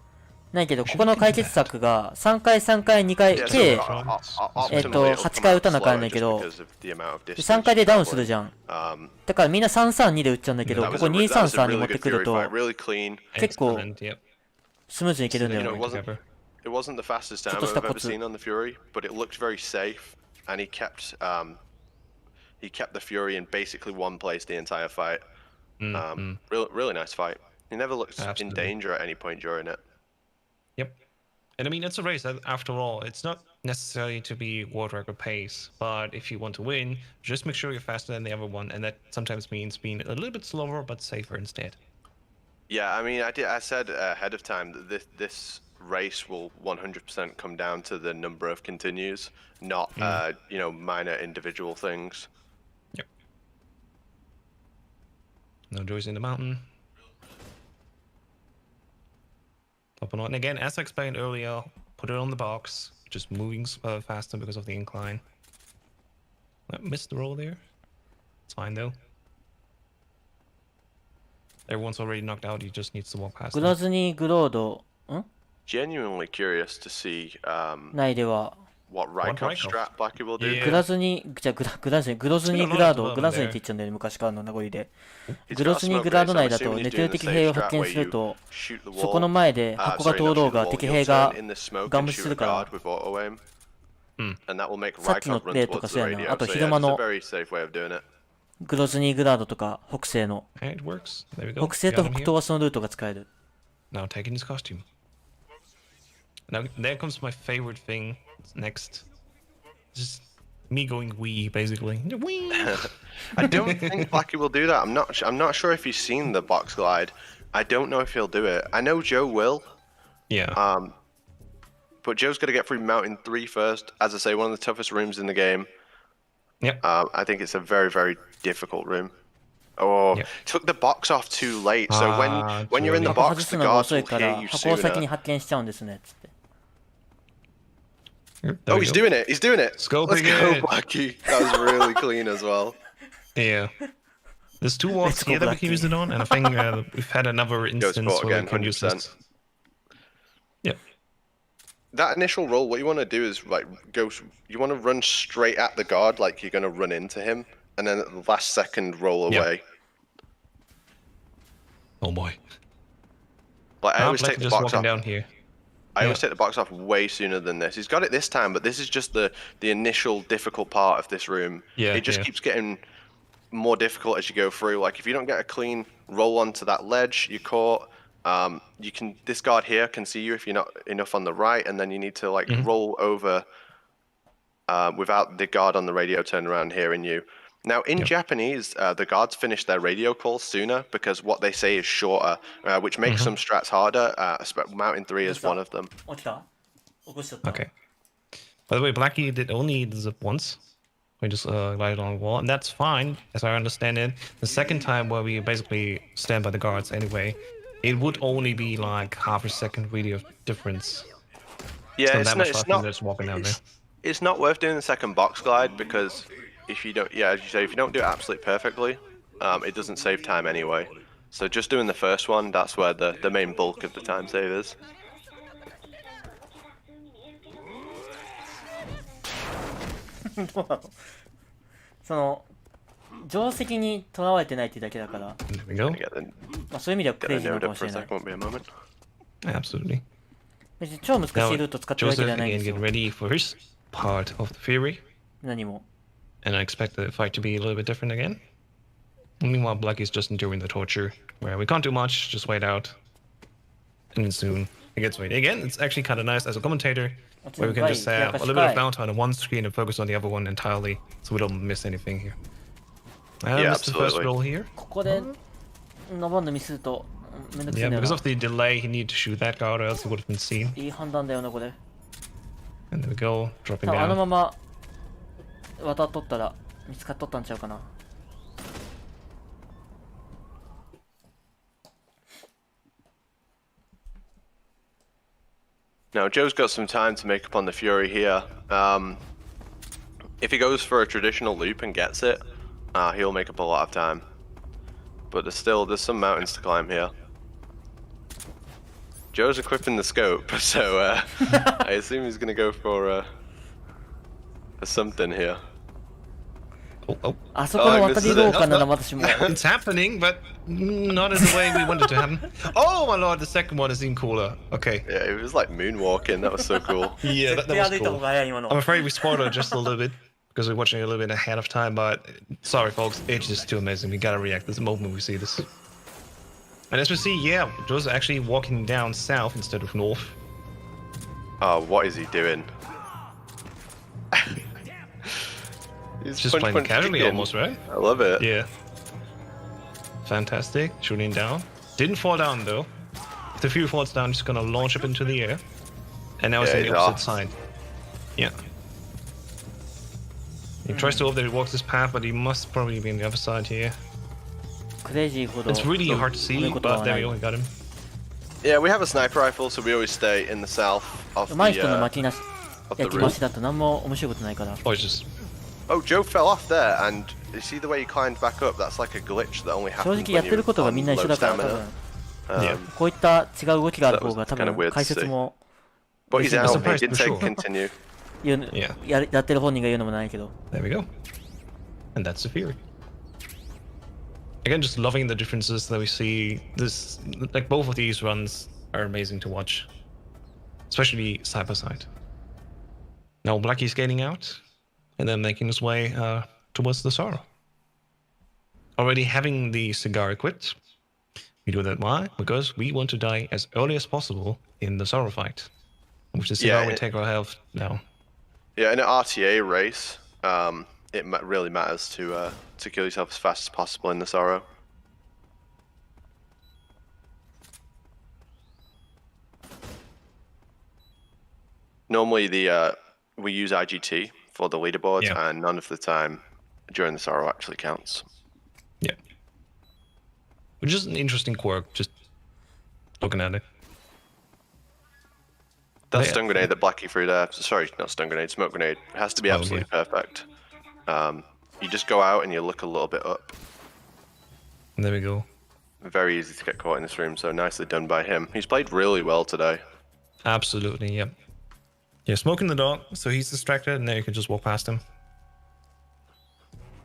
ないけど、ここの解決策が3回3回2回、 Yeah, 計 so, optimally, it'll 8 come 回 out 打たなあかんねん slower けど、 just because of the amount of distance 3回でダウンす traveling. るじゃん。 Um, だからみんな332で打っちゃうんだけど、 that こ was こ a, that was a 233に really 持って good くる Fury と、 fight, really clean. 結構 Excellent, yep. スムーズにいけるんだ You よ know, ね。 it wasn't the fastest time ちょっとした I've コ ever ツ。 seen on the Fury, but it looked very safe, and he kept the Fury in basically one place the entire fight. Really nice fight. He never looked in Absolutely. danger at any point during it. Yep. And I mean, it's a race. After all, it's not necessary to be world record pace, but if you want to win, just make sure you're faster than the other one, and that sometimes means being a little bit slower but safer instead. Yeah, I mean, I said ahead of time that this race will 100% come down to the number of continues, not minor individual things. Yep. No joys in the mountain. Top on. And again, as I explained earlier, put it on the box, just moving faster because of the incline. I missed the roll there. It's fine though. Everyone's already knocked out, he just needs to walk past グ them. ラズニーグロード、Genuinely curious to see 内では、 what Rykov Rykov? strat Blackie will do. Yeah. グラズニー、じゃあグラズニー、グロズニーグラード、グラズニーって言っちゃうんだよね、昔からの名残で。 He's グロ got ズニー smoke グラード race. 内 I'm だと、 assuming he's ネト doing ル the 的 safe 兵を strat 発見 where する you と、 shoot the そこの wall. 前で箱が Sorry, 通 not ろう shoot が the wall. 敵 You'll 兵が turn in the smoke ガン and 無視す shoot る a から guard with auto aim. And that will make さっきの Rykov run 例とか towards そう the やな。 radio. あと So 昼 yeah, 間 that's a の very safe way of doing it. グロズニーグラードとか北西の、 Okay, it works. There we go. 北西と Got him 北 here. 東はそのルートが使える。 Now taking his costume. Now there comes my favorite thing next. Just me going wee, basically. Wee. I don't think Blackie will do that. I'm not sure if he's seen the box glide. I don't know if he'll do it. I know Joe will. Yeah. But Joe's got to get through Mountain 3 first. As I say, one of the toughest rooms in the game. Yep. I think it's a very, very difficult room. Oh, Yep. took the box off too late. So when you're in the 箱外 box, す the のが guards 遅い will か hear ら、 you 箱を先に sooner. 発見しちゃうんですね、つって。There Oh, we he's go. doing it. He's doing it. Scoping Let's go, it. Blackie. That was really clean as well. Yeah. There's 2 wards Let's go here that we can Blackie. use it on, and I think we've had another instance spot where again, we can use 100%. this. Yeah. That initial roll, what you want to do is like you want to run straight at the guard like you're going to run into him, and then at the last second roll Yeah. away. Oh boy. Like I always Blackie take the just box walking off. down here. I always Yeah. take the box off way sooner than this. He's got it this time, but this is just the initial difficult part of this room. Yeah, It just yeah. keeps getting more difficult as you go through. Like if you don't get a clean roll onto that ledge, you're caught. You can this guard here can see you if you're not enough on the right, and then you need to like roll over without the guard on the radio turn around hearing you. Now in Japanese, the guards finish their radio calls sooner because what they say is shorter, which makes some strats harder. Mountain 3 is one of them. 起きた？起こしちゃった。 Okay. By the way, Blackie did only zip once. We just light it on the wall, and that's fine, as I understand it. The second time where we basically stand by the guards anyway, it would only be like half a second really of difference. Yeah, So it's that not. much It's faster than not. just walking down there. It's not worth doing the second box glide because if you don't, as you say, if you don't do it absolutely perfectly, it doesn't save time anyway. So just doing the first one, that's where the main bulk of the time save is. どうなの？その定石にとらわれてないっていうだけだから、 There we go. Get the, まあそういう意味ではクレイ get ジー the なの node かも up し for a れない second. Won't be a moment. Absolutely. 別に超難しい Now, ルート使ってるわけ Joseph ではないん again ですよ get。ready for his part of the Fury, 何も。 and I expect the fight to be a little bit different again. Meanwhile, Blackie's just enduring the torture, where we can't do much, just wait out. And then soon it gets waiting. Again, it's actually kind of nice as a commentator, where we can just have a little bit of downtime on one screen and focus on the other one entirely, so we don't miss anything here. Yeah, Missed the first absolutely. roll here. ここで登るのミスるとめんどくせえ Yeah, んだよ because な of。the delay, he needed to shoot that guard, or else he would have been seen. いい判断だよなこれ。 And there we go, dropping 多分あの down. まま渡っとったら見つかっとったんちゃうかな。 Now Joe's got some time to make up on the Fury here. If he goes for a traditional loop and gets it, he'll make up a lot of time. But there's some mountains to climb here. Joe's equipping the scope, so I assume he's gonna go for something here. Oh, oh. あそこの渡り廊下なら私も。 It's happening, but not in the way we wanted to happen. Oh my lord, the second one is even cooler. Okay. Yeah, it was like moonwalking. That was so cool. Yeah, 絶 that 対 was 歩いた方 cool. が早い今の I'm。afraid we spoiled it just a little bit because we're watching a little bit ahead of time, but sorry folks, it's just too amazing. We gotta react this moment we see this. And as we see, yeah, Joe's actually walking down south instead of north. Oh, what is he doing? He's Just punch, playing punch, casually chicken. almost, right? I love it. Yeah. Fantastic. Shooting down. Didn't fall down though. If the Fury falls down, it's gonna launch up into the air. And now it's Yeah, on the he's opposite off. side. Yeah. He tries to hope that he walks this path, but he must probably be on the other side here. クレイジーほど。 It's really hard to see, そういうことは but な there い we go, we got him. Yeah, we have a sniper rifle, so we always stay in the south of 上手い人の the. 巻きなし of the 焼き増しだと何も面白いことないから。 Oh, it's just... Oh, Joe fell off there, and you see the way he climbed back up? That's like a glitch that only 正 happens 直や when ってる you're ことがみんな on 一緒 low だから多分 stamina. Yeah. こういった違う動きがある方が多 That was kinda 分 weird to 解説も But he's I'm out. He surprised did for say sure. continue. 言う Yeah. やってる本人が言うのもないけど。 There we go. And that's the Fury. Again, just loving the differences that we see. This, like both of these runs are amazing to watch, especially side by side. Now Blackie's getting out, and then making his way towards the Sorrow. Already having the cigar equipped. We do that why? Because we want to die as early as possible in the Sorrow fight. With the cigar, we take our health down. Yeah, in an RTA race, it really matters to kill yourself as fast as possible in the Sorrow. Normally, we use IGT for the leaderboards, Yeah. and none of the time during the Sorrow actually counts. Yeah. Which is an interesting quirk, just looking at it. That Yeah. stun grenade that Blackie threw there, sorry, not stun grenade, smoke grenade, it has to be Oh, absolutely perfect. You just go out and you look a little bit up. There we go. Very easy to get caught in this room, so nicely done by him. He's played really well today. Absolutely, yep. Yeah, smoking the dog, so he's distracted, and then you can just walk past him.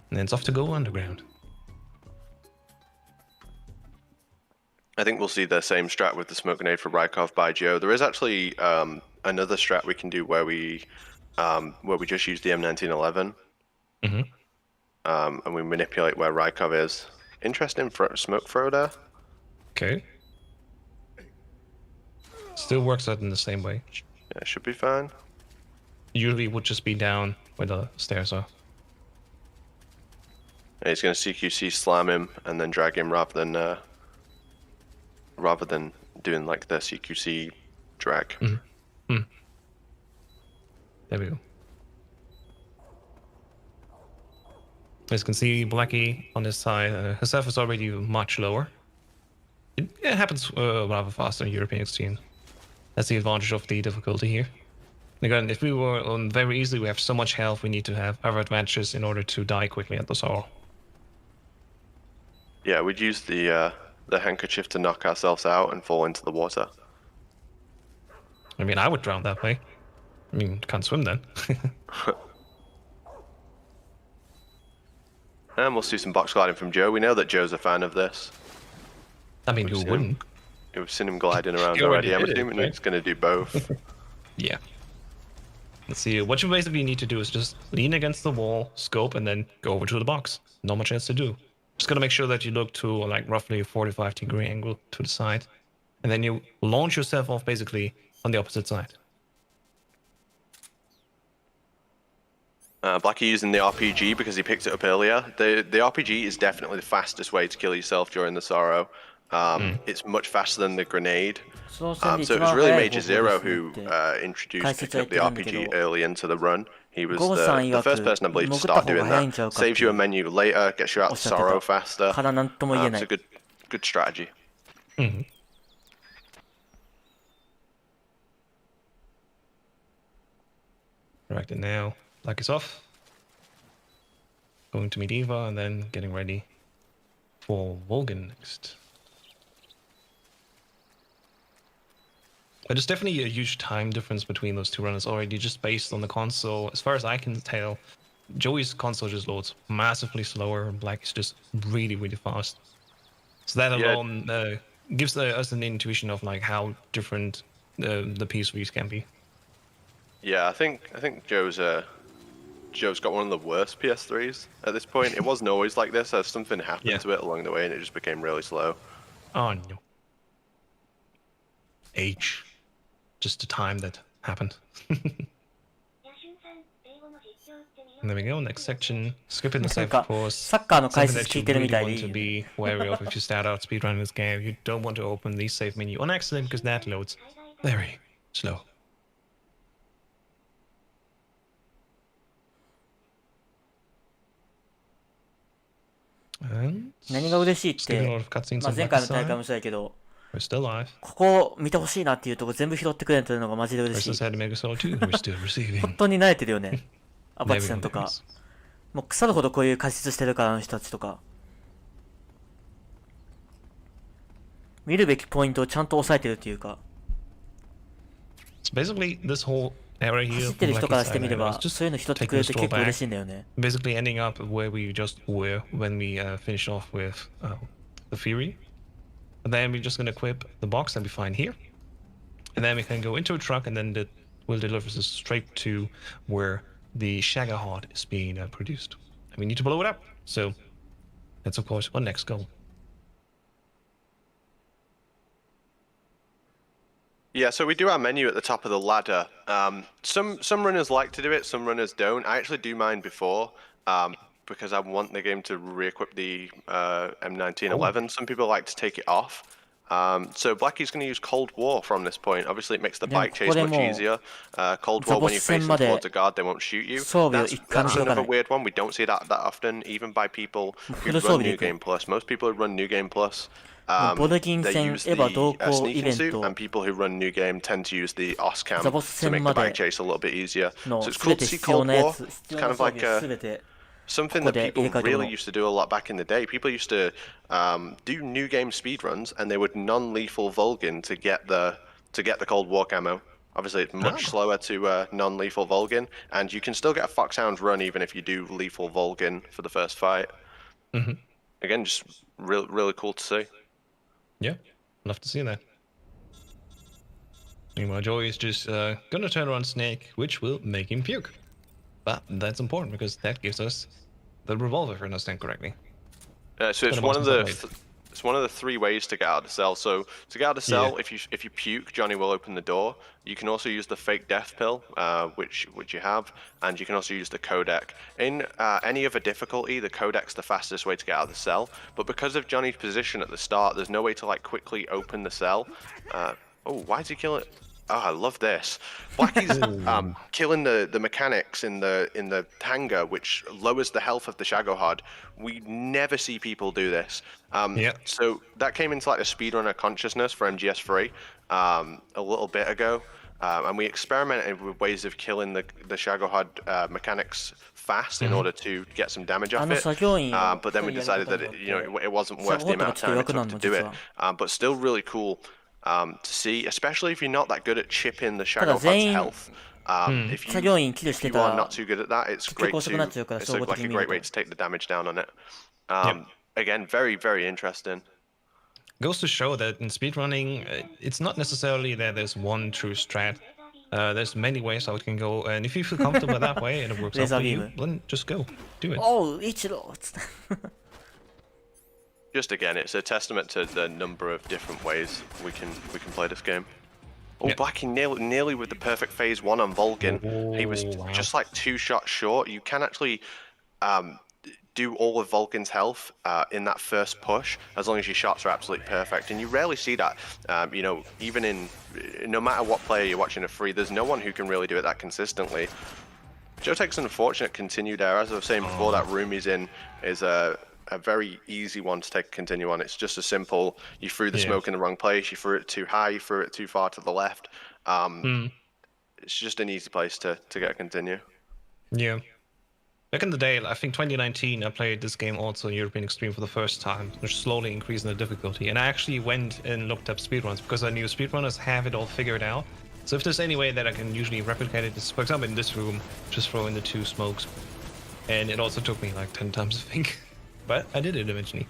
And then it's off to go underground. I think we'll see the same strat with the smoke grenade for Rykov by Joe. There is actually another strat we can do where we just use the M1911 and we manipulate where Rykov is. Interesting smoke throw there. Okay. Still works out in the same way. Yeah, should be fine. Usually it would just be down where the stairs are. And he's going to CQC slam him and then drag him rather than doing like the CQC drag. There we go. As you can see, Blackie on this side, his health is already much lower. It happens rather fast in European Extreme. That's the advantage of the difficulty here. Again, if we were on very easily, we have so much health, we need to have other advantages in order to die quickly at the Sorrow. Yeah, we'd use the handkerchief to knock ourselves out and fall into the water. I mean, I would drown that way. I mean, can't swim then. And we'll see some box gliding from Joe. We know that Joe's a fan of this. I mean, who wouldn't? We've seen him gliding around He already already. I'm did it, assuming right? he's going to do both. Yeah. Let's see, what you basically need to do is just lean against the wall, scope, and then go over to the box. Not much else to do. Just gotta make sure that you look to like roughly a 45-degree angle to the side. And then you launch yourself off basically on the opposite side. Blackie using the RPG because he picked it up earlier. The RPG is definitely the fastest way to kill yourself during the Sorrow. It's much faster than the grenade. So it was really Major Zero who introduced picking up the RPG early into the run. He was the first person, I believe, to start doing that. Saves you a menu later, gets you out of Sorrow faster. It's a good strategy. Right, and now Black is off. Going to meet Eva and then getting ready for Volgan next. But there's definitely a huge time difference between those two runners already, just based on the console. As far as I can tell, Joey's console just loads massively slower, and Black is just really, really fast. So that alone gives us an intuition of like how different the PS3s can be. Yeah, I think Joe's got one of the worst PS3s at this point. It wasn't always like this. Something happened to it along the way, and it just became really slow. Oh no. Age. Just the time that happened. And there we go, next section. Skipping the save, of course. サッカーの解 Something 説 that 聞 you いてるみ really たい want で to be wary of if you start out speedrunning this game. You don't want to open the save menu on accident because that loads very slow. And 何が嬉しいっ skipping a て lot of cutscenes まあ on 前 Black's 回の大 side. 会もそうやけど We're still alive. ここ見てほしいなっていうとこ全部拾ってくれるというのがマジで嬉しい Versus Megasol 2, we're still 本 receiving. 当に慣れてるよねアパチさんと Very か nice. もう腐るほどこういう解説してるからあの人たちとか見るべきポイントをちゃんと押さえてるっていうか So basically, this whole area 走 here ってる from 人から Black's してみ side れ was ば just そういうの拾ってく taking れ a ると stroll 結構嬉 back, しいんだよね basically ending up where we just were when we finished off with the Fury. And then we're just gonna equip the box that we find here. And then we can go into a truck and then will deliver us straight to where the Shagger Heart is being produced. And we need to blow it up. So that's of course our next goal. Yeah, so we do our menu at the top of the ladder. Some runners like to do it, some runners don't. I actually do mine before because I want the game to re-equip the M1911. Some people like to take it off. So Blackie's going to use Cold War from this point. Obviously, it makes the bike chase much easier. Cold War, when you're facing towards a guard, they won't shoot you. That's another weird one. We don't see that often, even by people who run New Game Plus. Most people who run New Game Plus, they use the sneaking suit, and people who run New Game tend to use the OSCAM to make the bike chase a little bit easier. So it's cool to see Cold War. It's kind of like Something Ko that de people irekai really tomo. used to do a lot back in the day. People used to do new game speedruns, and they would non-lethal Vulcan to get the cold war camo. Obviously, it's much slower to non-lethal Vulcan, and you can still get a Foxhound run even if you do lethal Vulcan for the first fight. Again, just really cool to see. Yeah, love to see that. Meanwhile, Joey is just gonna turn around Snake, which will make him puke. But that's important because that gives us the revolver, if I understand correctly. So it's one of the 3 ways to get out of the cell. So to get out of the cell, if you puke, Johnny will open the door. You can also use the fake death pill, which you have, and you can also use the codec. In any other difficulty, the codec's the fastest way to get out of the cell. But because of Johnny's position at the start, there's no way to like quickly open the cell. Oh, why did he kill it? Oh, I love this. Blackie's killing the mechanics in the hangar, which lowers the health of the Shagohod. We never see people do this. So that came into like the speedrunner consciousness for MGS3 a little bit ago, and we experimented with ways of killing the Shagohod mechanics fast in order to get some damage off it. But then we decided that it wasn't worth the amount of time it took to do it. But still really cool. To see, especially if you're not that good at chipping the Shagohod's health. If you are not too good at that, it's great it's like a great way to take the damage down on it. Again, very, very interesting. Goes to show that in speedrunning, it's not necessarily that there's one true strat. There's many ways how it can go, and if you feel comfortable that way and it works out for you, then just go, do it. Oh, Ichiro! Just again, it's a testament to the number of different ways we can play this game. Oh, Blackie nearly with the perfect phase 1 on Vulcan. He was just like 2 shots short. You can actually do all of Vulcan's health in that first push, as long as your shots are absolutely perfect. And you rarely see that. Even in no matter what player you're watching a free, there's no one who can really do it that consistently. Jotek's an unfortunate continue there. As I was saying before, that room he's in is a very easy one to take a continue on. It's just as simple. You threw the smoke in the wrong place, you threw it too high, you threw it too far to the left. It's just an easy place to get a continue. Yeah. Back in the day, I think 2019, I played this game also in European Extreme for the first time, which slowly increasing the difficulty. And I actually went and looked up speedruns because I knew speedrunners have it all figured out. So if there's any way that I can usually replicate it, for example, in this room, just throw in the 2 smokes. And it also took me like 10 times, I think. But I did it eventually.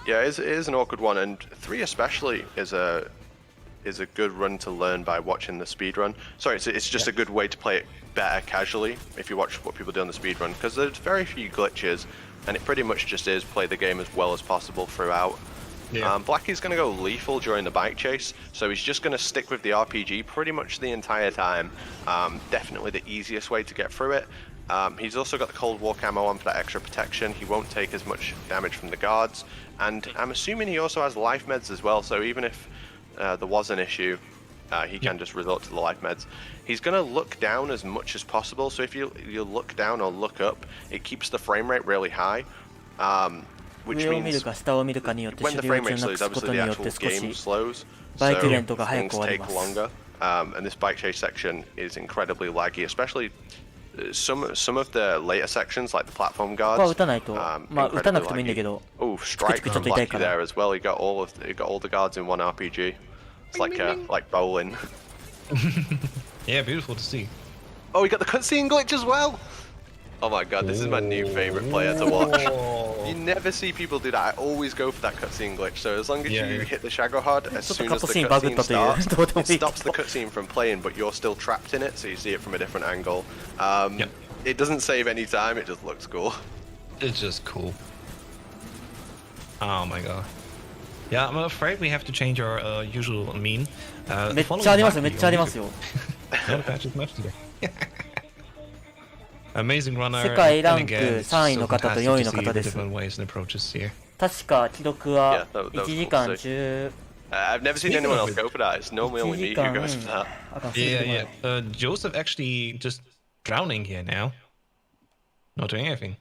Yeah, it is an awkward one, and 3 especially is a good run to learn by watching the speedrun. Sorry, it's just a good way to play it better casually if you watch what people do on the speedrun, because there's very few glitches, and it pretty much just is play the game as well as possible throughout. Blackie's going to go lethal during the bike chase, so he's just going to stick with the RPG pretty much the entire time. Definitely the easiest way to get through it. He's also got the Cold War camo on for that extra protection. He won't take as much damage from the guards, and I'm assuming he also has life meds as well, so even if there was an issue, he can just resort to the life meds. He's going to look down as much as possible, so if you look down or look up, it keeps the frame rate really high, which means when the frame rate slows, obviously the actual game slows, so things take longer, and this bike chase section is incredibly laggy, especially some of the later sections, like the platform guards. Oh, strike from Blackie there as well. He got all the guards in one RPG. It's like bowling. Yeah, beautiful to see. Oh, we got the cutscene glitch as well. Oh my god, this is my new favorite player to watch. You never see people do that. I always go for that cutscene glitch. So as long as you hit the Shagohod, as soon as the cutscene starts, it stops the cutscene from playing, but you're still trapped in it, so you see it from a different angle. It doesn't save any time, it just looks cool. It's just cool. Oh my god. Yeah, I'm afraid we have to change our usual mean. めっちゃありますよ、めっちゃありますよ。 Amazing runner. 世界ランク3位の方と4位の方です。確か記録は1時間10。I've never seen anyone else go for that. It's normally only me who goes for that. Yeah. Joseph actually just drowning here now. Not doing anything.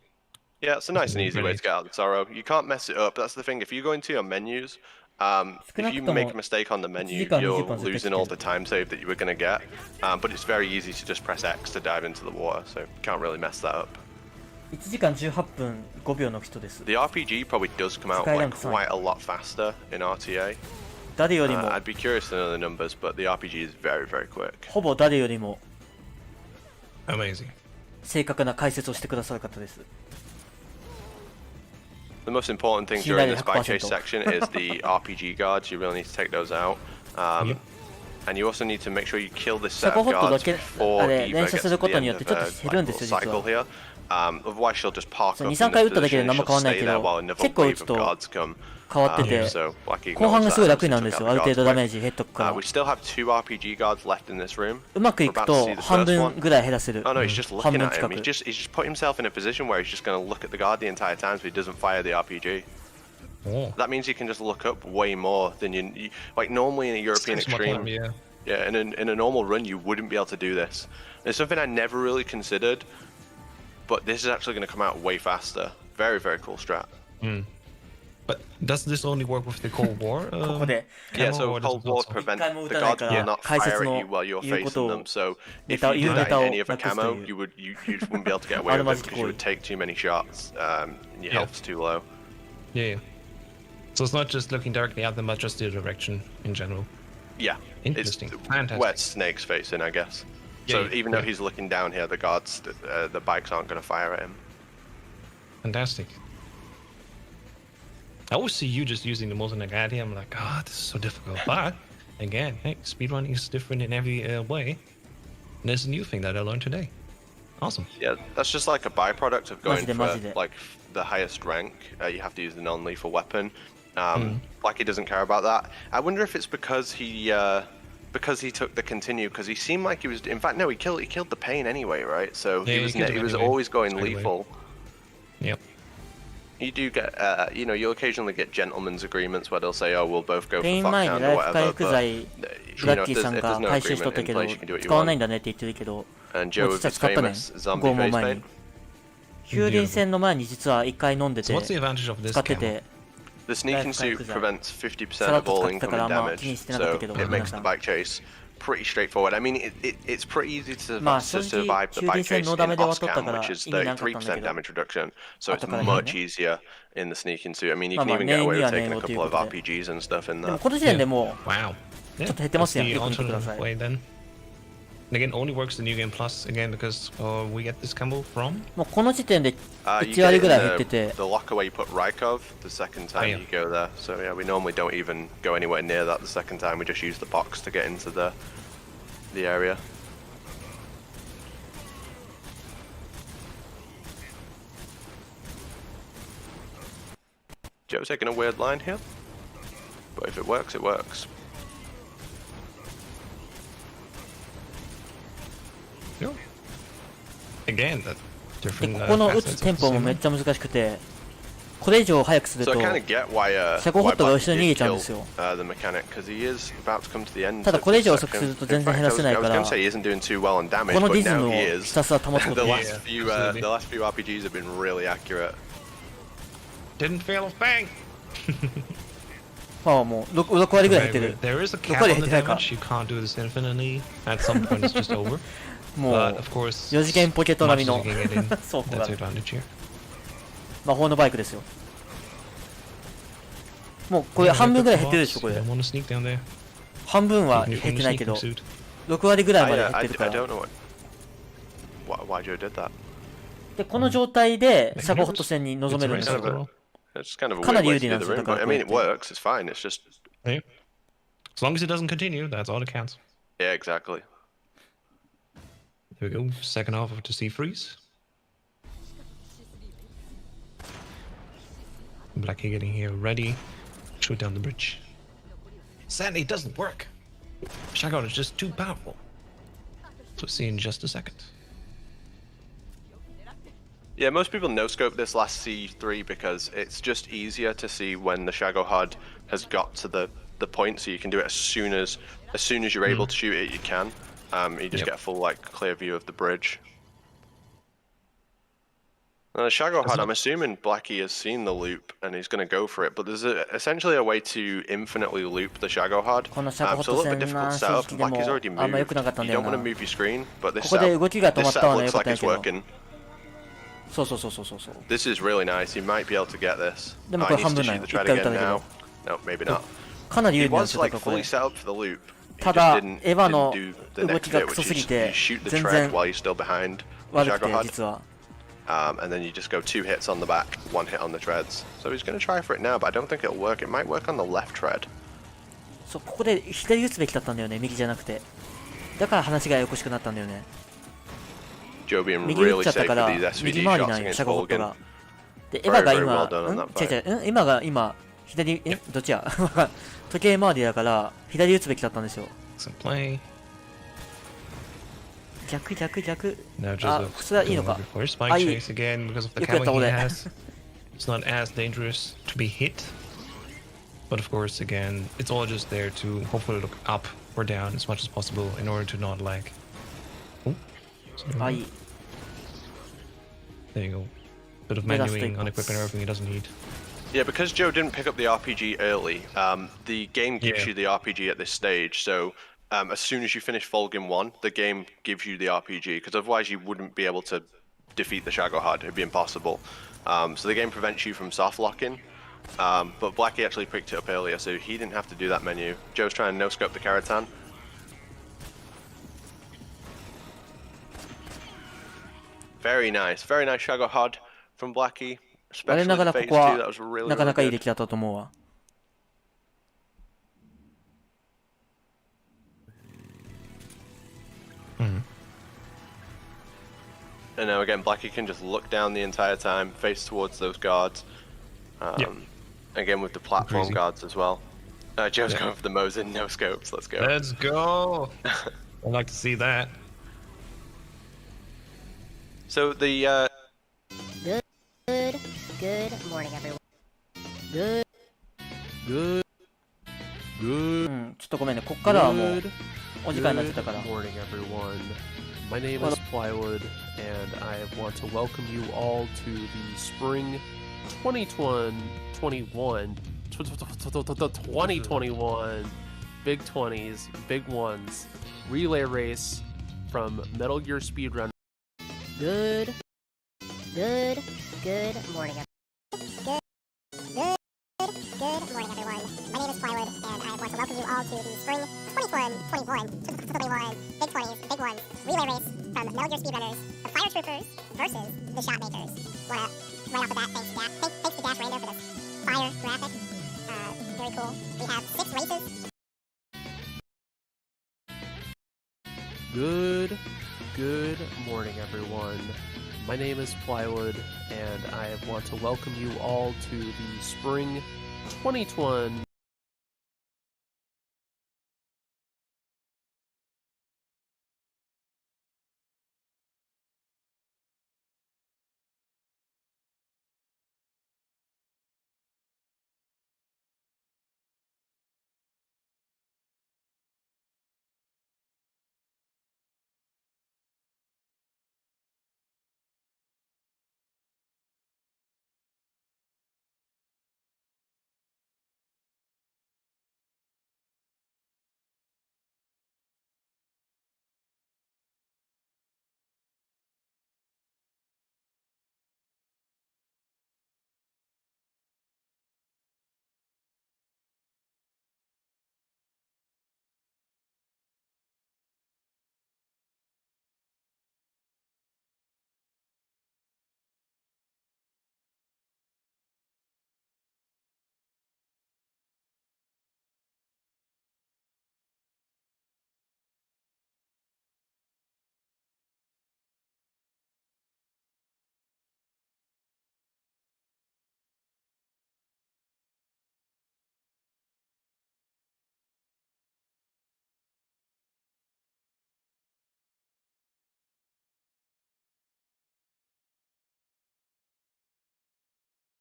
Yeah, it's a nice and easy way to get out of the Sorrow. You can't mess it up. That's the thing. If you go into your menus, if you make a mistake on the menu, you're losing all the time save that you were going to get. But it's very easy to just press X to dive into the water, so you can't really mess that up. 1時間18分5秒の人です。 The RPG probably does come out like quite a lot faster in RTA. 誰よりも I'd be curious to know the numbers, but the RPG is very, very quick. ほぼ誰よりも Amazing. 正確な解説をしてくださる方です。 The most important thing during this bike chase section is the RPG guards. You really need to take those out. And you also need to make sure you kill this set of guards before Eva gets to the end of the cycle here. Otherwise she'll just park up in this position, she'll stay there while another wave of guards come. 変わってて、 So Blackie 後半が ignores すごい that 楽に and なるんです took よ。あ out る the 程 guards 度ダメー quick. ジ減っとくから。 We still have 2 RPG guards left in this room. うまくいくと半分ぐらい減らせる。 Oh no, he's just 半 looking 分 at 近 him. く。 He's just put himself in a position where he's just going to look at the guard the entire time so he doesn't fire the RPG. Oh. That means you can just look up way more than you like normally in a European Saves more Extreme. time, yeah. Yeah, in a normal run you wouldn't be able to do this. It's something I never really considered, but this is actually going to come out way faster. Very, very cool strat. But does this only work with the Cold War? ここで Yeah, camo, so or does Cold it War also? prevent 一回も the 撃たない guards か will ら not 解説 fire の at you while you're 言うこ facing とを them. So ネ if タ you 言 do うネ that タを in any な other くすと camo, いう you just wouldn't be able to get away with it because you would take too many shots. Your Yeah. health's too low. Yeah. So it's not just looking directly at them, but just the direction in general. Yeah, Interesting. It's Fantastic. where Snake's facing, I guess. So Yeah, even though yeah. he's looking down here, the guards, the bikes aren't going to fire at him. Fantastic. I always see you just using the Mosaic Addy. I'm like, God, this is so difficult. But again, hey, speedrunning is different in every way. And there's a new thing that I learned today. Awesome. Yeah, that's just like a byproduct of going for Majide. like the highest rank. You have to use the non-lethal weapon. Blackie doesn't care about that. I wonder if it's because he took the continue, because he seemed like he was. In fact, no, he killed the pain anyway, right? So Yeah, he killed him was anyway. always going Straight away. lethal. Yep. You do get, you'll occasionally get gentlemen's agreements where they'll say, "Oh, we'll both go ペイ for ン前に fucktown ラ or イフ回 whatever." 復 But 剤 ブラッキーさん if が there's no 回収しとっ agreement た in けど place, you can do what you 使わない want. んだねって言ってるけど And Joe もう with 実は his 使ったね famous zombie 拷問 face 前 paint. に宮殿戦の前に実は一回飲んで So て what's the advantage of this 使って camo? て The sneaking Life suit Kaiser. prevents 50% Salat of all 使ったから incoming まあ damage, 気にしてなかった so けど it 皆 makes さ the ん bike chase pretty straightforward. I mean, it's pretty easy to まあ to 正直 survive the 宮殿 bike 戦 chase ノー in ダメで終わっとった Ocelot, から which is 意味なかったんだけ 33% ど damage reduction, so it's 後から変ね much easier in the sneaking suit. I mean, you Ma, can ma, even get away with 念に taking は a 念をという couple of ことで RPGs and stuff in でも there. この時点でも Wow. Yeah. ちょっと減ってますやん。 That's the よく見てください。 alternative way then. And again, only works the new game plus again because we get this combo from. もうこの時点で You 1 get 割 it ぐ in らい減ってて the locker where you put Rykov the second time yeah. you go there. So yeah, we normally don't even go anywhere near that the second time. We just use the box to get into the area. Joe taking a weird line here, but if it works, it works. Yeah. Again, that で different. ここの打 facets つ of テンポも the めっちゃ難しくてこれ以上早くする So と I kind of get why シャコホットが Blackie 後ろに逃げ did ちゃうん kill ですよ the mechanic because he is about to come to the end. ただ of これ以 this 上遅くす section. ると In 全然 fact, 減 I ら was せないか going ら to say he isn't doing too well on damage, この but リズ now ムを he ひ is. たすら保つこと The で last few the last few RPGs have been really accurate. Didn't fail a bang. まあもう 6割ぐらい減ってる There is a 6 cap 割 on 減っ the てないか damage. You can't do this infinitely. At some point, it's just over. もう But of course, 4次元ポケット much 並 as み you の can get in, そうこ that's が the advantage here. 魔法のバイクですよもうこれ半分ぐらい減ってるでしょこれ Don't want to sneak down there. 半分は Even if 減 you're って in ない a け sneaking ど suit. 6割ぐらいまで I 減ってるか I ら don't know why Joe did that. でこの状態でシャコホット戦に臨めるんですよ It's kind of a Kinda weird way to do using the it, room, but I mean it works. It's fine. It's just Yeah. As long as it doesn't continue, that's all that counts. yeah, exactly. There we go. Second half of the sea freeze. Blackie getting here ready. Shoot down the bridge. Sadly, it doesn't work. Shagout is just too powerful. So we'll see in just a second. Yeah, most people no-scope this last C3 because it's just easier to see when the Shagohod has got to the point, so you can do it as soon as you're able to shoot it, you can. You just Yep. get a full like clear view of the bridge. The Shagohod, I'm assuming Blackie has seen the loop and he's going to go for it, but there's essentially a way to infinitely loop the Shagohod. このシャコホ It's a ット little bit 戦 difficult な to 正 set 直 up, で and も Blackie's already あん moved. ま良くなかったんだよな You don't want to move your screen, but this ここで動きが止まったのは良かったんやけど setup looks like it's working. こそうそうそうそうそうそう。 This is really nice. He might be able to get this. でも Oh, こ he れ needs 半 to 分な shoot の。 the 一 tread 回撃っただ again けで now. No, maybe not. かなり有 He 利なんです was よ、だ like からこ fully れ。 set up for the loop. He た just だ didn't エヴァの do the 動 next きが bit, ク which ソすぎ is て you shoot the 全 tread 然 while you're still behind the 悪くて Shagohod. 実は。 And then you just go 2 hits on the back, 1 hit on the treads. So he's going to try for it now, but I don't think it'll work. It might work on the left tread. そう、ここで左打つべきだったんだよね、右じゃなくて。だから話がややこしくなったんだよね。 Joe being 右打っ really ちゃった safe か with ら these 右 SVD 回り shots なんよ、シャ against ゴホット Volgin. が。で、エヴァが Very, very 今、 well done on that 違う違う、エヴァが今、左、どっちや時計回りだから、左打つべきだったんですよ。 Some play. 逆逆逆。 Now あ、 Joseph 普通はいいの going か。 for spike あ、いい。 chase again because of the よくやった camo he 俺。 has. It's not as dangerous to be hit. But of course, again, it's all just there to hopefully look up or down as much as possible in order to not lag. Oh, so あ、いい。 there you go. Bit of Yeah, that's menuing the- on equipment, everything he doesn't need. Yeah, because Joe didn't pick up the RPG early, the game gives Yeah. you the RPG at this stage. So as soon as you finish Volgin 1, the game gives you the RPG, because otherwise you wouldn't be able to defeat the Shagohod. It'd be impossible. So the game prevents you from soft locking. But Blackie actually picked it up earlier, so he didn't have to do that menu. Joe's trying to no-scope the Karatan. Very nice Shagohod from Blackie. 我 Especially ながら phase ここ 2, that は was really, なか really なかいい good. 出来だったと思うわ。 And now again, Blackie can just look down the entire time, face towards those guards. Yep. Again with the platform Crazy. guards as well. Joe's Yeah. going for the Mosin, no scopes, let's go. Let's go! I'd like to see that. So the Good morning, everyone. Good. うん、ちょっとごめんね、こっからはもう Good お時間になってたから。 morning, everyone. My name is Plywood, and I want to welcome you all to the spring 2021 Big 20s, Big Ones relay race from Metal Gear Speedrunner. Good morning, everyone. Good morning, everyone. My name is Plywood, and I want to welcome you all to the spring 2021 Big 20s, Big Ones relay race from Metal Gear Speedrunners, the Fire Troopers versus the Shot Makers. Wanna right off the bat thanks to Dash Raider for this fire graphic. Very cool. We have 6 races. Good morning, everyone. My name is Plywood, and I want to welcome you all to the spring 2021